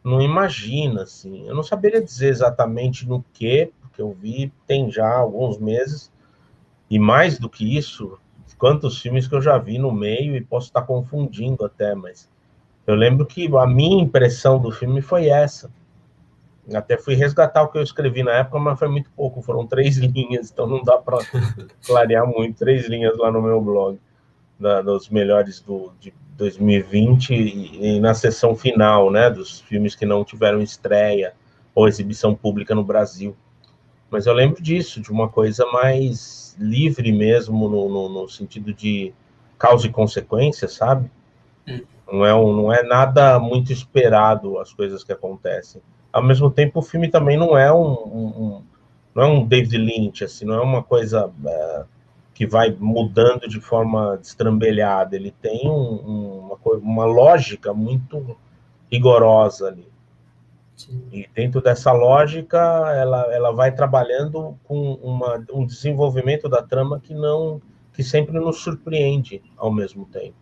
imagina, assim. Eu não saberia dizer exatamente no que, porque eu vi tem já alguns meses, e mais do que isso, quantos filmes que eu já vi no meio e posso estar confundindo até, mas eu lembro que a minha impressão do filme foi essa. Até fui resgatar o que eu escrevi na época, mas foi muito pouco, foram 3 linhas, então não dá para clarear muito. 3 linhas lá no meu blog, dos melhores de 2020 e na sessão final, né, dos filmes que não tiveram estreia ou exibição pública no Brasil. Mas eu lembro disso, de uma coisa mais livre mesmo, no sentido de causa e consequência, sabe? Não é nada muito esperado as coisas que acontecem. Ao mesmo tempo, o filme também não é não é um David Lynch, assim, não é uma coisa que vai mudando de forma destrambelhada. Ele tem uma lógica muito rigorosa ali. Sim. E dentro dessa lógica, ela vai trabalhando com um desenvolvimento da trama que sempre nos surpreende ao mesmo tempo.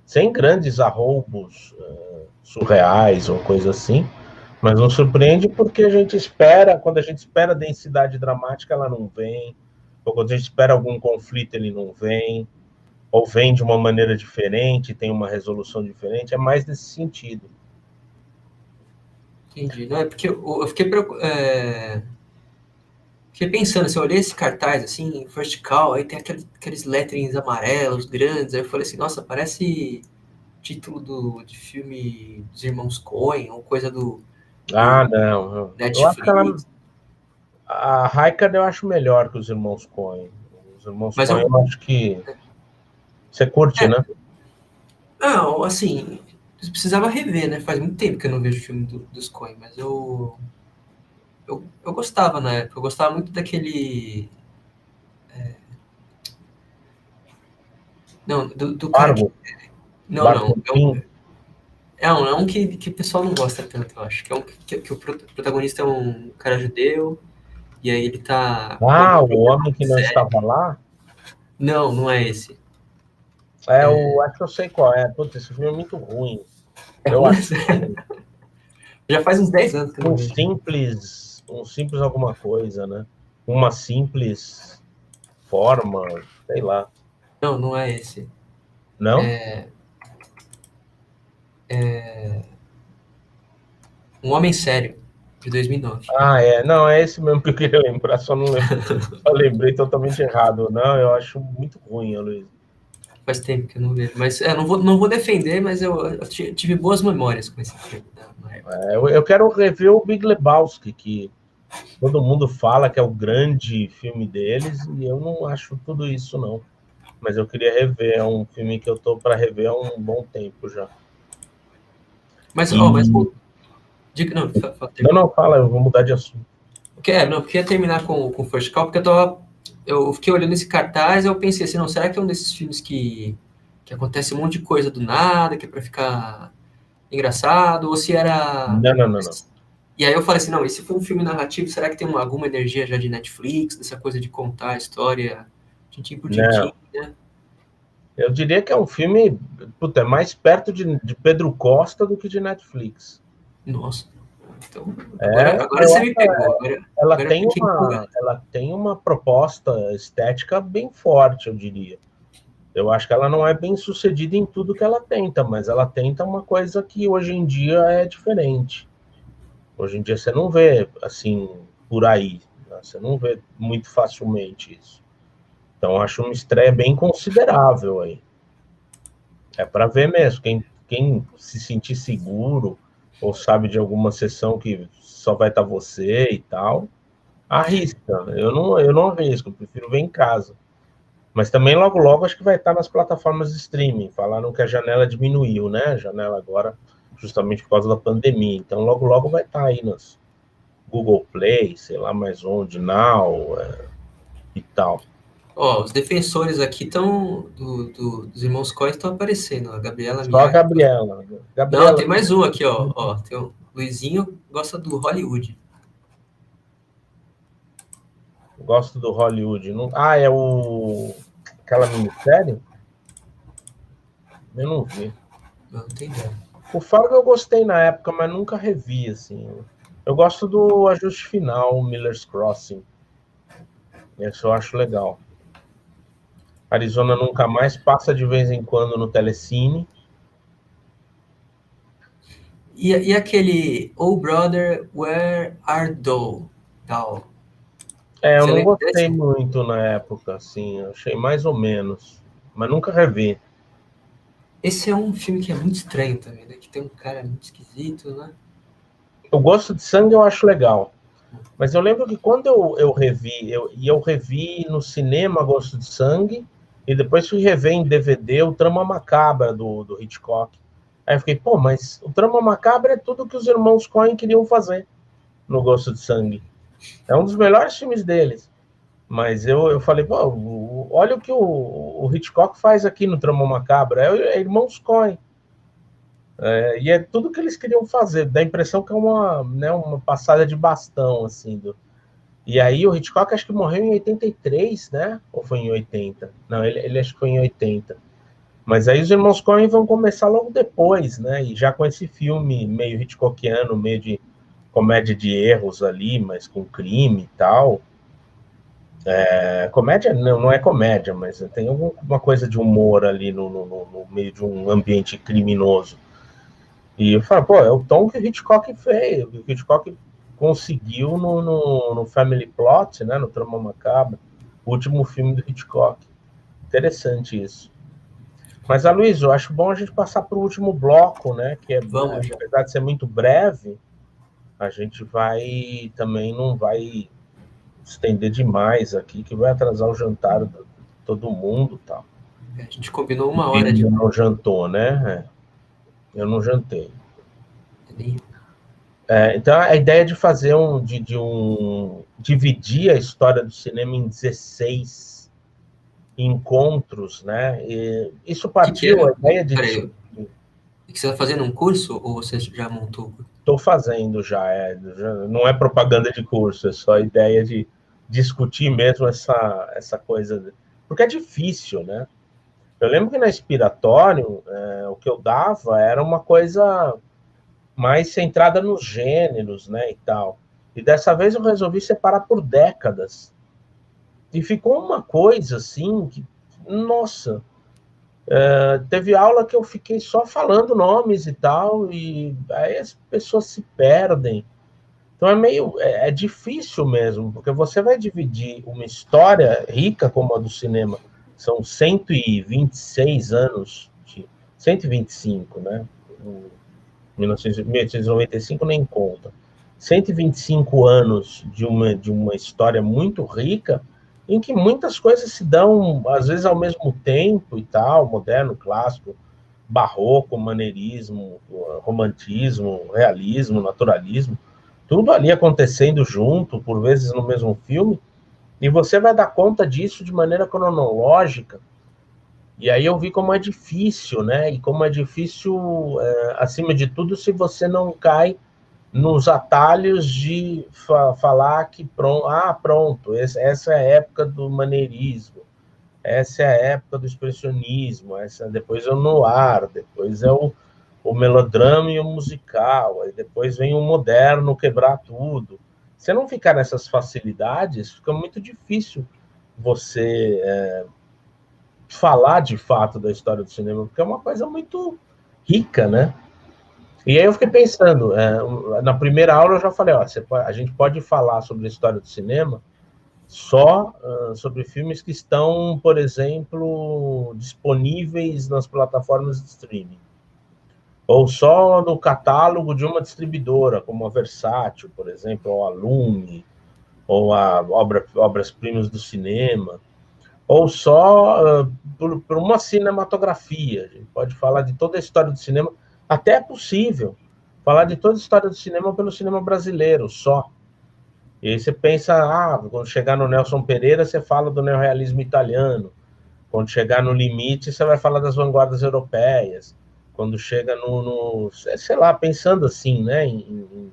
Sem grandes arroubos surreais ou coisa assim, mas nos surpreende porque a gente espera, quando a gente espera densidade dramática, ela não vem, ou quando a gente espera algum conflito, ele não vem, ou vem de uma maneira diferente, tem uma resolução diferente, é mais nesse sentido. Entendi. Não, é porque eu fiquei pensando, assim, eu olhei esse cartaz, assim, vertical, aí tem aqueles letterings amarelos, grandes, aí eu falei assim, nossa, parece título de filme dos Irmãos Coen, ou coisa do Não. Eu acho que Netflix. a Raikkonen eu acho melhor que os irmãos Coen. Os Irmãos Mas Coen, eu acho que você curte, né? Não, assim, eu precisava rever, né? Faz muito tempo que eu não vejo filme dos Coen, mas eu gostava na época. Eu gostava muito daquele. Não, do cara que. Fargo, Não, Barton não. Fink. É um que o pessoal não gosta tanto, eu acho. Que é um que o protagonista é um cara judeu, e aí ele tá com Ah, algum o problema Homem que Não sério. Estava Lá? Não, não é esse. Acho que eu sei qual é. Putz, esse filme é muito ruim. É Eu ruim, acho ruim. já faz uns 10 anos que eu não vejo. Um simples alguma coisa, né? Uma simples forma, sei lá. Não, não é esse. Não? Um Homem Sério, de 2009. Ah, não, é esse mesmo que eu queria lembrar, só não lembro, só lembrei totalmente errado. Não, eu acho muito ruim, Luiz. Faz tempo que eu não vejo. Mas não vou defender, mas eu tive boas memórias com esse filme na época. Eu quero rever o Big Lebowski, que todo mundo fala que é o grande filme deles, e eu não acho tudo isso, não. Mas eu queria rever, é um filme que eu tô para rever há um bom tempo já. Mas, E... ó, mas diga, não, Não, fala, eu vou mudar de assunto. porque ia terminar com o First Call, porque eu fiquei olhando esse cartaz e eu pensei assim, não, será que é um desses filmes que acontece um monte de coisa do nada, que é pra ficar engraçado, ou se era... Não. E aí eu falei assim, não, e se for um filme narrativo, será que tem alguma energia já de Netflix, dessa coisa de contar a história tintim por tintim, Não. né? Eu diria que é um filme, puta, é mais perto de Pedro Costa do que de Netflix. Nossa. Então, É, agora eu você acho me pegou. ela Agora eu tem fiquei empolgado. ela tem uma proposta estética bem forte, eu diria. Eu acho que ela não é bem sucedida em tudo que ela tenta, mas ela tenta uma coisa que hoje em dia é diferente. Hoje em dia você não vê assim por aí, né? Você não vê muito facilmente isso. Então acho uma estreia bem considerável aí. É para ver mesmo. Quem se sentir seguro ou sabe de alguma sessão que só vai estar você e tal, arrisca. Eu não arrisco, eu prefiro ver em casa. Mas também logo acho que vai estar nas plataformas de streaming. Falaram que a janela diminuiu, né? A janela agora, justamente por causa da pandemia. Então logo vai estar aí nos Google Play, sei lá mais onde, Now e tal. Ó, os defensores aqui estão dos irmãos Coen estão aparecendo. A Gabriela Só a Miyake. Gabriela. Não, Gabriela, tem mais um aqui, ó. Tem o Luizinho gosta do Hollywood. gosto do Hollywood. Não... Ah, é aquela minissérie? Eu não vi. Não tem ideia. O Fargo eu gostei na época, mas nunca revi, assim. Eu gosto do Ajuste Final, Miller's Crossing. Esse eu acho legal. Arizona Nunca Mais passa de vez em quando no Telecine. E aquele Oh Brother, Where Art Thou? Thou? Eu Você não lembra gostei desse? muito na época, assim. Eu achei mais ou menos. Mas nunca revi. Esse é um filme que é muito estranho também, né? Que tem um cara muito esquisito, né? Eu gosto de sangue, eu acho legal. Mas eu lembro que quando eu revi, eu revi no cinema Gosto de Sangue, e depois fui rever em DVD o Trama Macabra do Hitchcock. Aí eu fiquei, pô, mas o Trama Macabra é tudo que os irmãos Coen queriam fazer no Gosto de Sangue. É um dos melhores filmes deles. Mas eu falei, pô, olha o que o Hitchcock faz aqui no Trama Macabra. É Irmãos Coen. E é tudo que eles queriam fazer. Dá a impressão que é uma passada de bastão, assim. E aí o Hitchcock acho que morreu em 83, né? Ou foi em 80? Não, ele acho que foi em 80. Mas aí os irmãos Coen vão começar logo depois, né? E já com esse filme meio Hitchcockiano, meio de comédia de erros ali, mas com crime e tal. Comédia não é comédia, mas tem alguma coisa de humor ali no meio de um ambiente criminoso. E eu falo, pô, é o tom que o Hitchcock fez, o Hitchcock conseguiu no Family Plot, né, no Trama Macabra, o último filme do Hitchcock. Interessante isso. Mas, Aloysio, eu acho bom a gente passar para o último bloco, né, que Vamos já. apesar de ser muito breve, a gente também não vai estender demais aqui, que vai atrasar o jantar todo mundo e tal. A gente combinou 1 hora de... Não jantou, né? Eu não jantei. Então, a ideia de fazer dividir a história do cinema em 16 encontros, né? E isso partiu a ideia de... Peraí, você está fazendo um curso ou você já montou? Estou fazendo já, não é propaganda de curso, é só a ideia de discutir mesmo essa coisa, porque é difícil, né? Eu lembro que na Inspiratório, o que eu dava era uma coisa mais centrada nos gêneros, né, e tal. E dessa vez eu resolvi separar por décadas. E ficou uma coisa assim que, nossa, teve aula que eu fiquei só falando nomes e tal, e aí as pessoas se perdem. Então é difícil mesmo, porque você vai dividir uma história rica como a do cinema, são 126 anos, 125, né? 1895 nem conta. 125 anos de uma história muito rica, em que muitas coisas se dão, às vezes, ao mesmo tempo e tal, moderno, clássico, barroco, maneirismo, romantismo, realismo, naturalismo, tudo ali acontecendo junto, por vezes no mesmo filme, e você vai dar conta disso de maneira cronológica. E aí eu vi como é difícil, né? E como é difícil, acima de tudo, se você não cai nos atalhos de falar que pronto, essa é a época do maneirismo, essa é a época do expressionismo, depois é o noir, depois é o melodrama e o musical, aí depois vem o moderno quebrar tudo. Se não ficar nessas facilidades, fica muito difícil você falar de fato da história do cinema, porque é uma coisa muito rica, né? E aí eu fiquei pensando, na primeira aula eu já falei, a gente pode falar sobre a história do cinema só sobre filmes que estão, por exemplo, disponíveis nas plataformas de streaming. Ou só no catálogo de uma distribuidora, como a Versátil, por exemplo, ou a Lume, ou a Obras-Primas do Cinema, ou só por uma cinematografia. A gente pode falar de toda a história do cinema, até é possível falar de toda a história do cinema pelo cinema brasileiro, só. E aí você pensa, quando chegar no Nelson Pereira, você fala do neorrealismo italiano. Quando chegar no Limite, você vai falar das vanguardas europeias. Quando chega sei lá, pensando assim, né, em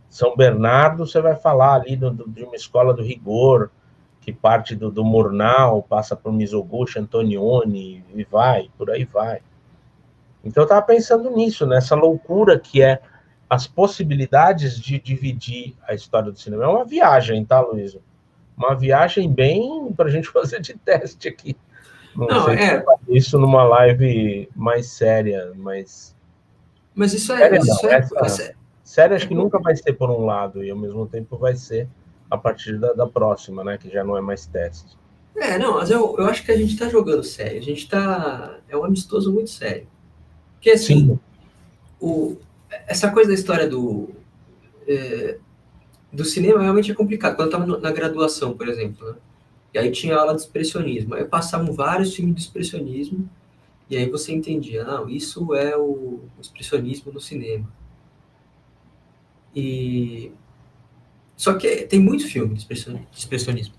São Bernardo, você vai falar ali de uma escola do rigor, que parte do Murnau, passa por Mizoguchi, Antonioni, e vai, por aí vai. Então eu estava pensando nisso, nessa loucura que é as possibilidades de dividir a história do cinema. É uma viagem, tá, Luiz? Uma viagem bem para a gente fazer de teste aqui. Não sei se isso numa live mais séria, mas isso é... Séria acho que nunca vai ser por um lado, e ao mesmo tempo vai ser a partir da próxima, né? Que já não é mais teste. Mas eu acho que a gente está jogando sério. A gente está... É um amistoso muito sério. Porque, assim, essa coisa da história do cinema realmente é complicado. Quando eu estava na graduação, por exemplo, né? E aí tinha aula de expressionismo. Aí passavam vários filmes de expressionismo, e aí você entendia, não, isso é o expressionismo no cinema. Só que tem muito filme de expressionismo.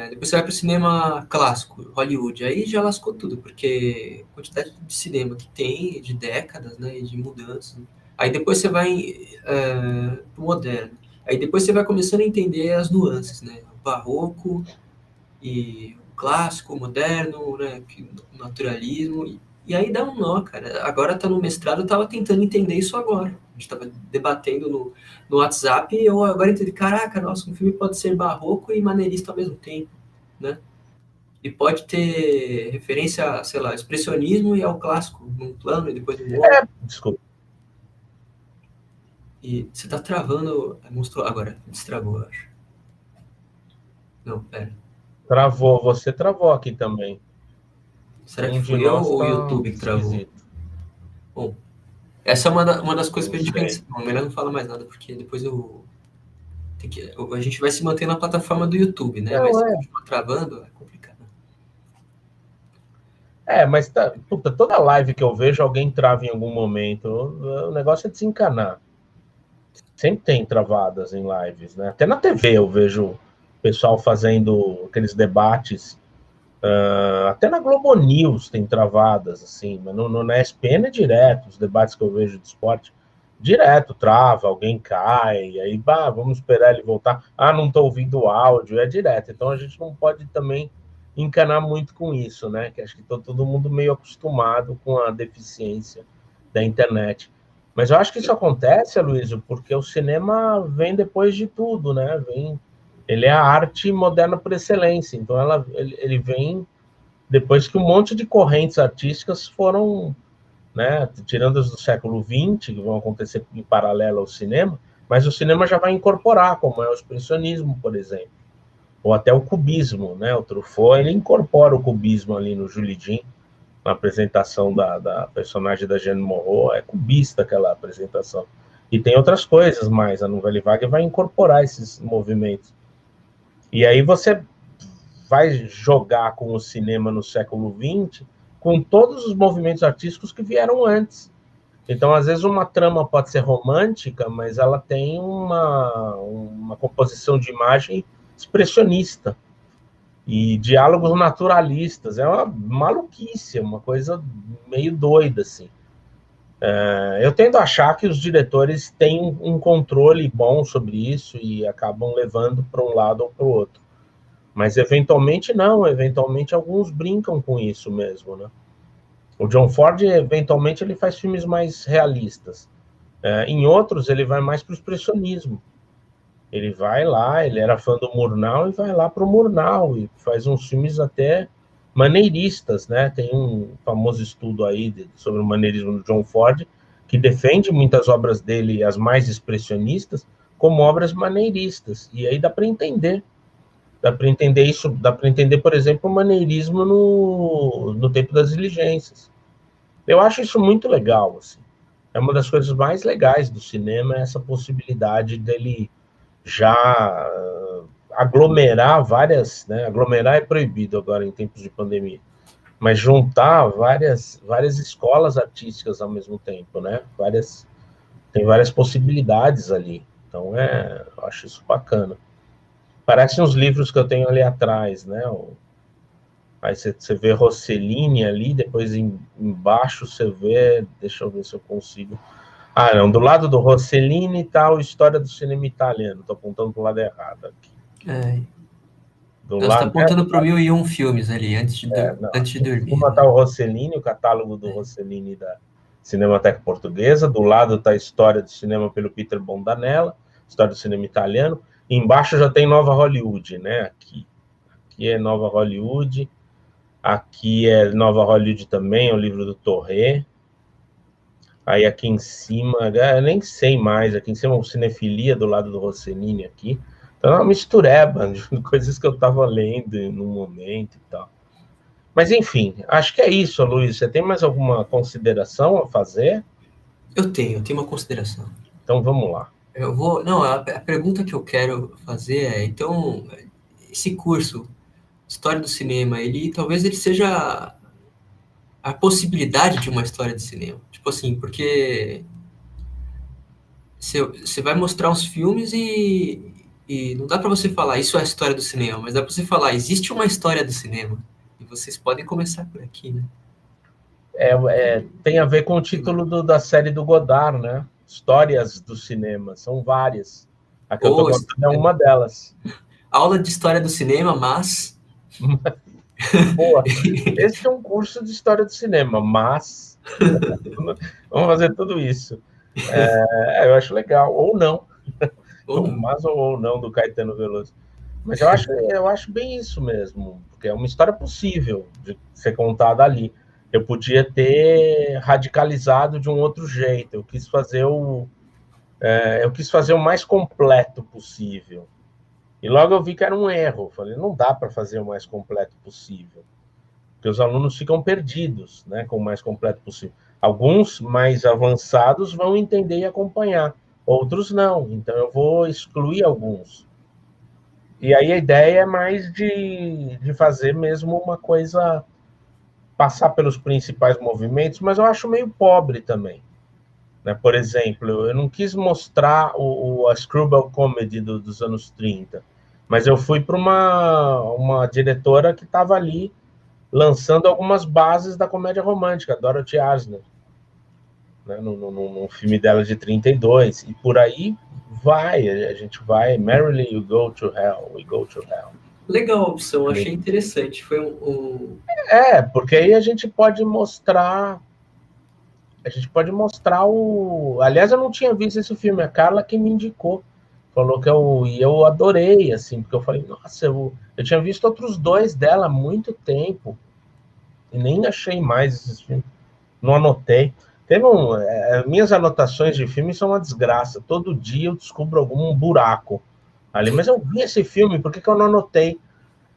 Depois você vai para o cinema clássico, Hollywood, aí já lascou tudo, porque a quantidade de cinema que tem, de décadas, né, de mudanças. Aí depois você vai para o moderno. Aí depois você vai começando a entender as nuances, né, o barroco e o clássico, o moderno, né, o naturalismo. E aí dá um nó, cara. Agora tá no mestrado, eu tava tentando entender isso agora. A gente tava debatendo no WhatsApp e eu agora entendi, caraca, nossa, um filme pode ser barroco e maneirista ao mesmo tempo, né? E pode ter referência, sei lá, expressionismo e ao clássico num plano e depois no outro. Desculpa. E você tá travando... Mostrou agora, destravou, eu acho. Não, pera. Travou, você travou aqui também. Será que fui eu ou o YouTube que travou? Esquisito. Bom, essa é uma das coisas que a gente pensa. Melhor não falar mais nada, porque depois eu a gente vai se manter na plataforma do YouTube, né? Mas Não, se continuar travando, é complicado. mas puta, toda live que eu vejo, alguém trava em algum momento. O negócio é desencanar. Sempre tem travadas em lives, né? Até na TV eu vejo o pessoal fazendo aqueles debates. Até na Globo News tem travadas, assim, mas na ESPN é direto, os debates que eu vejo de esporte, direto, trava, alguém cai, aí, vamos esperar ele voltar. Não estou ouvindo o áudio, é direto. Então a gente não pode também encanar muito com isso, né? Que acho que todo mundo meio acostumado com a deficiência da internet. Mas eu acho que isso acontece, Aloysio, porque o cinema vem depois de tudo, né? Ele é a arte moderna por excelência, então ele vem depois que um monte de correntes artísticas foram, né, tirando as do século XX, que vão acontecer em paralelo ao cinema, mas o cinema já vai incorporar, como é o expressionismo, por exemplo, ou até o cubismo, né? O Truffaut, ele incorpora o cubismo ali no Julie Jean, na apresentação da personagem da Jeanne Moreau, é cubista aquela apresentação. E tem outras coisas mais, a Nouvelle Vague vai incorporar esses movimentos. E aí você vai jogar com o cinema no século XX com todos os movimentos artísticos que vieram antes. Então, às vezes, uma trama pode ser romântica, mas ela tem uma composição de imagem expressionista e diálogos naturalistas. É uma maluquice, uma coisa meio doida, assim. Eu tendo a achar que os diretores têm um controle bom sobre isso e acabam levando para um lado ou para o outro. Mas eventualmente não, eventualmente alguns brincam com isso mesmo, né? O John Ford, eventualmente, ele faz filmes mais realistas. Em outros, ele vai mais para o expressionismo. Ele vai lá, ele era fã do Murnau e vai lá para o Murnau e faz uns filmes até maneiristas, né? Tem um famoso estudo aí sobre o maneirismo do John Ford que defende muitas obras dele, as mais expressionistas, como obras maneiristas. E aí dá para entender. Dá para entender isso, dá para entender, por exemplo, o maneirismo no Tempo das Diligências. Eu acho isso muito legal, assim. É uma das coisas mais legais do cinema, essa possibilidade dele já aglomerar várias, né? Aglomerar é proibido agora em tempos de pandemia, mas juntar várias escolas artísticas ao mesmo tempo, né? Tem várias possibilidades ali. Então, eu acho isso bacana. Parecem os livros que eu tenho ali atrás, né? Aí você vê Rossellini ali, depois embaixo você vê, deixa eu ver se eu consigo. Não, do lado do Rossellini está a História do Cinema Italiano, estou apontando para o lado errado aqui. Do lado, você está apontando para o 1001 filmes ali, antes de dormir. Uma está o Rossellini, o catálogo do Rossellini da Cinemateca Portuguesa, do lado está a História do Cinema pelo Peter Bondanella, História do Cinema Italiano, e embaixo já tem Nova Hollywood, né? Aqui é Nova Hollywood, aqui é Nova Hollywood também, é o livro do Torre. Aí aqui em cima, eu nem sei mais, aqui em cima é o Cinefilia do lado do Rossellini aqui. Então é uma mistureba de coisas que eu estava lendo no momento e tal. Mas enfim, acho que é isso, Luiz. Você tem mais alguma consideração a fazer? Eu tenho uma consideração. Então vamos lá. Não, a pergunta que eu quero fazer é, então, esse curso, História do Cinema, talvez ele seja a possibilidade de uma história de cinema. Tipo assim, porque você vai mostrar os filmes e não dá para você falar isso é a história do cinema, mas dá para você falar existe uma história do cinema e vocês podem começar por aqui, né? Tem a ver com o título da série do Godard, né? Histórias do cinema, são várias. A que eu estou contando é uma delas. Aula de história do cinema, mas... Boa. Esse é um curso de história do cinema, mas vamos fazer tudo isso. Eu acho legal, ou não. Mas ou não, do Caetano Veloso. Mas eu acho bem isso mesmo, porque é uma história possível de ser contada ali. Eu podia ter radicalizado de um outro jeito. Eu quis fazer o mais completo possível. E logo eu vi que era um erro. Falei, não dá para fazer o mais completo possível. Porque os alunos ficam perdidos, né, com o mais completo possível. Alguns mais avançados vão entender e acompanhar. outros não. Então eu vou excluir alguns. E aí a ideia é mais de fazer mesmo uma coisa, passar pelos principais movimentos, mas eu acho meio pobre também. Né? Por exemplo, eu não quis mostrar a Screwball Comedy dos anos 30, mas eu fui para uma diretora que estava ali lançando algumas bases da comédia romântica, Dorothy Asner, né? No filme dela de 32, e por aí vai, a gente vai, Merrily You Go to Hell, We Go to Hell. Legal a opção, achei interessante. Foi porque aí a gente pode mostrar Aliás, eu não tinha visto esse filme, a Carla que me indicou. Falou que eu adorei, assim, porque eu falei, nossa, eu tinha visto outros dois dela há muito tempo e nem achei mais esses filmes. Não anotei. Minhas anotações de filme são uma desgraça. Todo dia eu descubro algum buraco ali. Mas eu vi esse filme, por que eu não anotei?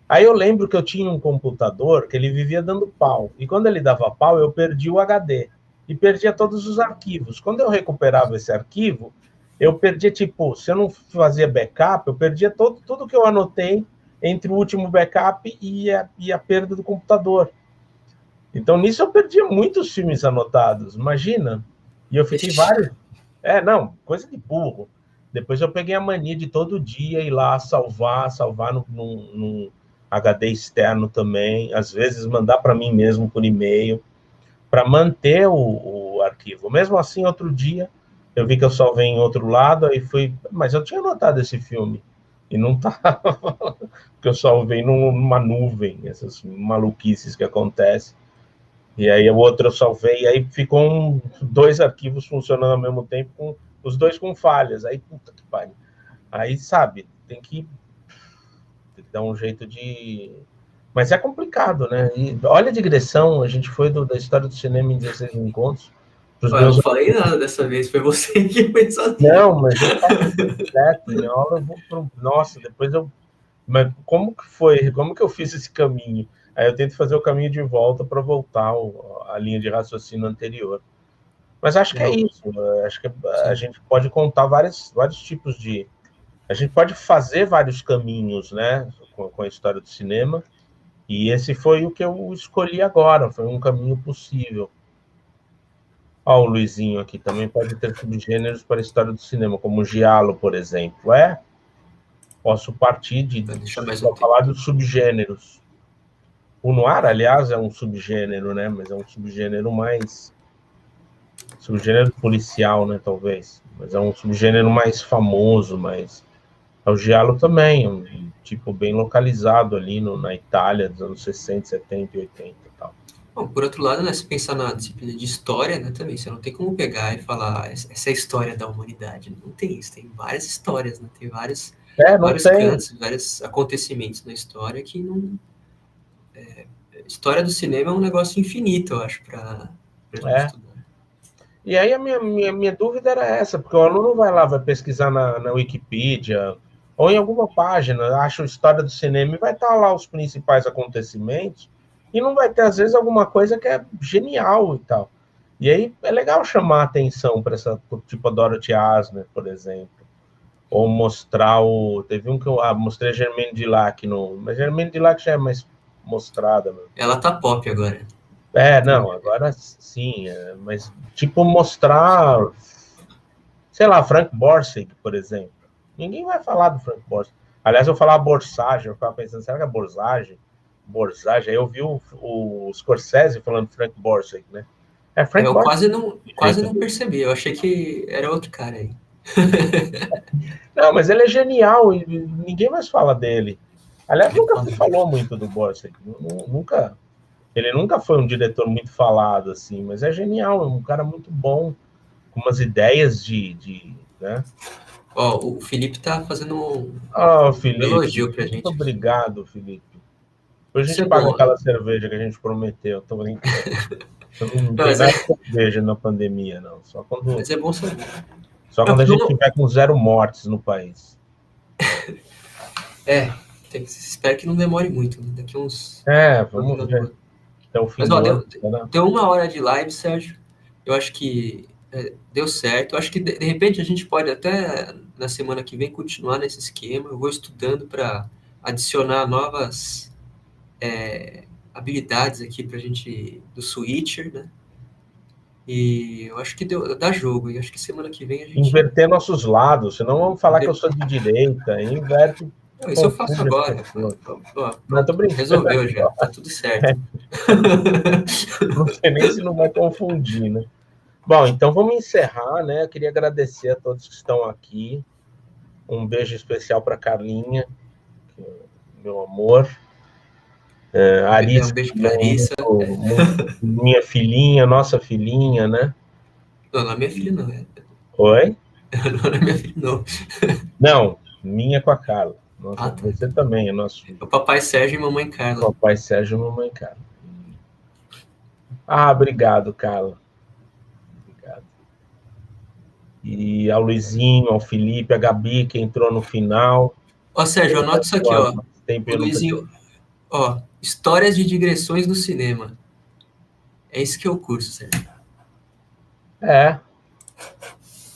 Aí eu lembro que eu tinha um computador que ele vivia dando pau. E quando ele dava pau, eu perdi o HD. E perdia todos os arquivos. Quando eu recuperava esse arquivo, eu perdia, tipo, se eu não fazia backup, eu perdia tudo que eu anotei entre o último backup e a perda do computador. Então, nisso eu perdi muitos filmes anotados, imagina. E eu fiquei vários. Coisa de burro. Depois eu peguei a mania de todo dia ir lá salvar num HD externo também, às vezes mandar para mim mesmo por e-mail, para manter o arquivo. Mesmo assim, outro dia, eu vi que eu salvei em outro lado, aí fui. Mas eu tinha anotado esse filme. E não estava. Porque eu salvei numa nuvem, essas maluquices que acontecem. E aí o outro eu salvei, e aí ficou dois arquivos funcionando ao mesmo tempo, com os dois com falhas. Aí, puta que pariu. Aí, sabe, tem que dar um jeito de... Mas é complicado, né? E olha a digressão, a gente foi da história do cinema em 16 encontros. Eu não falei nada dessa vez, foi você que pensou assim. Não, mas eu faço direto, minha aula eu vou pro... Nossa, depois eu... Mas como que foi? Como que eu fiz esse caminho? Aí eu tento fazer o caminho de volta para voltar a linha de raciocínio anterior. Mas acho que é isso. Acho que a gente pode contar vários tipos de... A gente pode fazer vários caminhos, né, com a história do cinema, e esse foi o que eu escolhi agora, foi um caminho possível. Ó, o Luizinho aqui também pode ter subgêneros para a história do cinema, como o giallo, por exemplo. Posso partir de falar dos subgêneros. O noir, aliás, é um subgênero, né, mas é um subgênero mais... Subgênero policial, né, talvez. Mas é um subgênero mais famoso, mais... O giallo também, um tipo bem localizado ali na Itália dos anos 60, 70 e 80 e tal. Bom, por outro lado, né, se pensar na disciplina de história, né, também, você não tem como pegar e falar essa é a história da humanidade. Não tem isso, tem várias histórias, né, tem vários cantos, vários acontecimentos na história que não... história do cinema é um negócio infinito, eu acho, para gente estudar. E aí a minha dúvida era essa, porque o aluno vai pesquisar na Wikipedia, ou em alguma página, acha a história do cinema, e vai estar lá os principais acontecimentos, e não vai ter, às vezes, alguma coisa que é genial e tal. E aí é legal chamar a atenção para essa, tipo a Dorothy Asner, por exemplo. Ou mostrar Teve um que eu mostrei a Germaine Dulac, mas Germaine Dulac já é mais mostrada. Meu. Ela tá pop agora. Agora sim, mas tipo mostrar, sei lá, Frank Borsig, por exemplo. Ninguém vai falar do Frank Borsig. Aliás, eu falar Borsage, eu ficava pensando, será que é Borsage? Aí eu vi o Scorsese falando Frank Borsig, né? Frank eu Borsig. Quase não percebi, eu achei que era outro cara aí. Não, mas ele é genial e ninguém mais fala dele. Aliás, nunca se falou muito do Borsig. Ele nunca foi um diretor muito falado, assim, mas é genial, é um cara muito bom, com umas ideias né? O Felipe tá fazendo um elogio pra gente. Muito obrigado, Felipe. Depois a gente paga aquela cerveja que a gente prometeu, tô brincando. Não tem nada de cerveja na pandemia, não. Mas é bom saber. Só quando a gente tiver com 0 mortes no país. Espero que não demore muito, né? Daqui uns... vamos ver. Até o fim Mas, deu 1 hora de live, Sérgio. Eu acho que deu certo. Eu acho que, de repente, a gente pode até, na semana que vem, continuar nesse esquema. Eu vou estudando para adicionar novas habilidades aqui para a gente, do Switcher, né? E eu acho que dá jogo. E acho que semana que vem a gente... Inverter nossos lados, senão vamos falar que eu sou de direita, inverte, Não, isso eu faço confunde as agora. pessoas. Ó, Não, tô pronto, brincando. resolveu já. Tá tudo certo. Não sei nem se não vai confundir, né? Bom, então vamos encerrar, né? Eu queria agradecer a todos que estão aqui. Um beijo especial para Carlinha, meu amor. Um Arisa beijo pra também, Arissa. minha filhinha, nossa filhinha, né? Não, não é minha filha, não. Oi? Não é minha filha, não. Não, minha com a Carla. Nossa, Ah, tá. você também é nosso filho. É o papai Sérgio e mamãe Carla. Papai Sérgio e mamãe Carla. Ah, obrigado, Carla. Obrigado. E ao Luizinho, ao Felipe, a Gabi, que entrou no final. Ó, Sérgio, anota isso aqui, ó. Tempo O Luizinho, ó, Histórias de Digressões do Cinema. É isso que é o curso, Sérgio.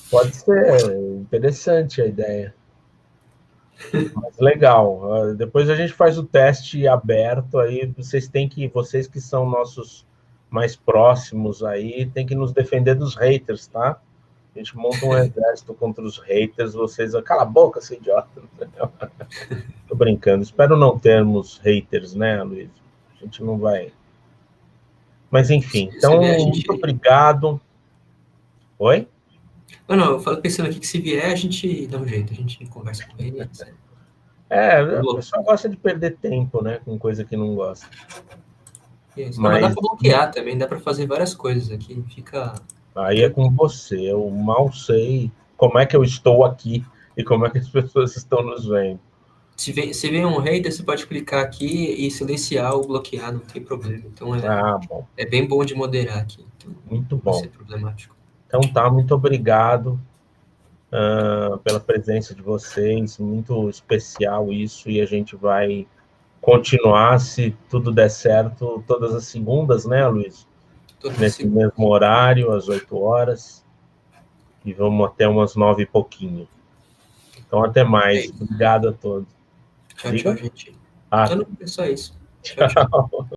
Pode ser interessante a ideia. Mas legal. Depois a gente faz o teste aberto aí. Vocês que são nossos mais próximos aí, tem que nos defender dos haters, tá? A gente monta um exército contra os haters, vocês... Cala a boca, seu idiota. Tô brincando. Espero não termos haters, né, Luiz? A gente não vai... Mas, enfim. Então, muito obrigado. Oi? Não, eu falo pensando aqui que se vier, a gente dá um jeito. A gente conversa com ele, etc. O pessoal gosta de perder tempo, né, com coisa que não gosta. Isso. Mas dá para bloquear também, dá para fazer várias coisas aqui. Fica... Aí é com você. Eu mal sei como é que eu estou aqui e como é que as pessoas estão nos vendo. Se vem um hater, você pode clicar aqui e silenciar ou bloquear, não tem problema. Então bom. É bem bom de moderar aqui. Então, muito bom. Não vai ser problemático. Então tá, muito obrigado pela presença de vocês. Muito especial isso, e a gente vai continuar, se tudo der certo, todas as segundas, né, Luiz? Nesse mesmo horário, às 8 horas. E vamos até umas 9 e pouquinho. Então, até mais. Obrigado a todos. Tchau, gente. Ah, não, é só isso. Tchau, tchau.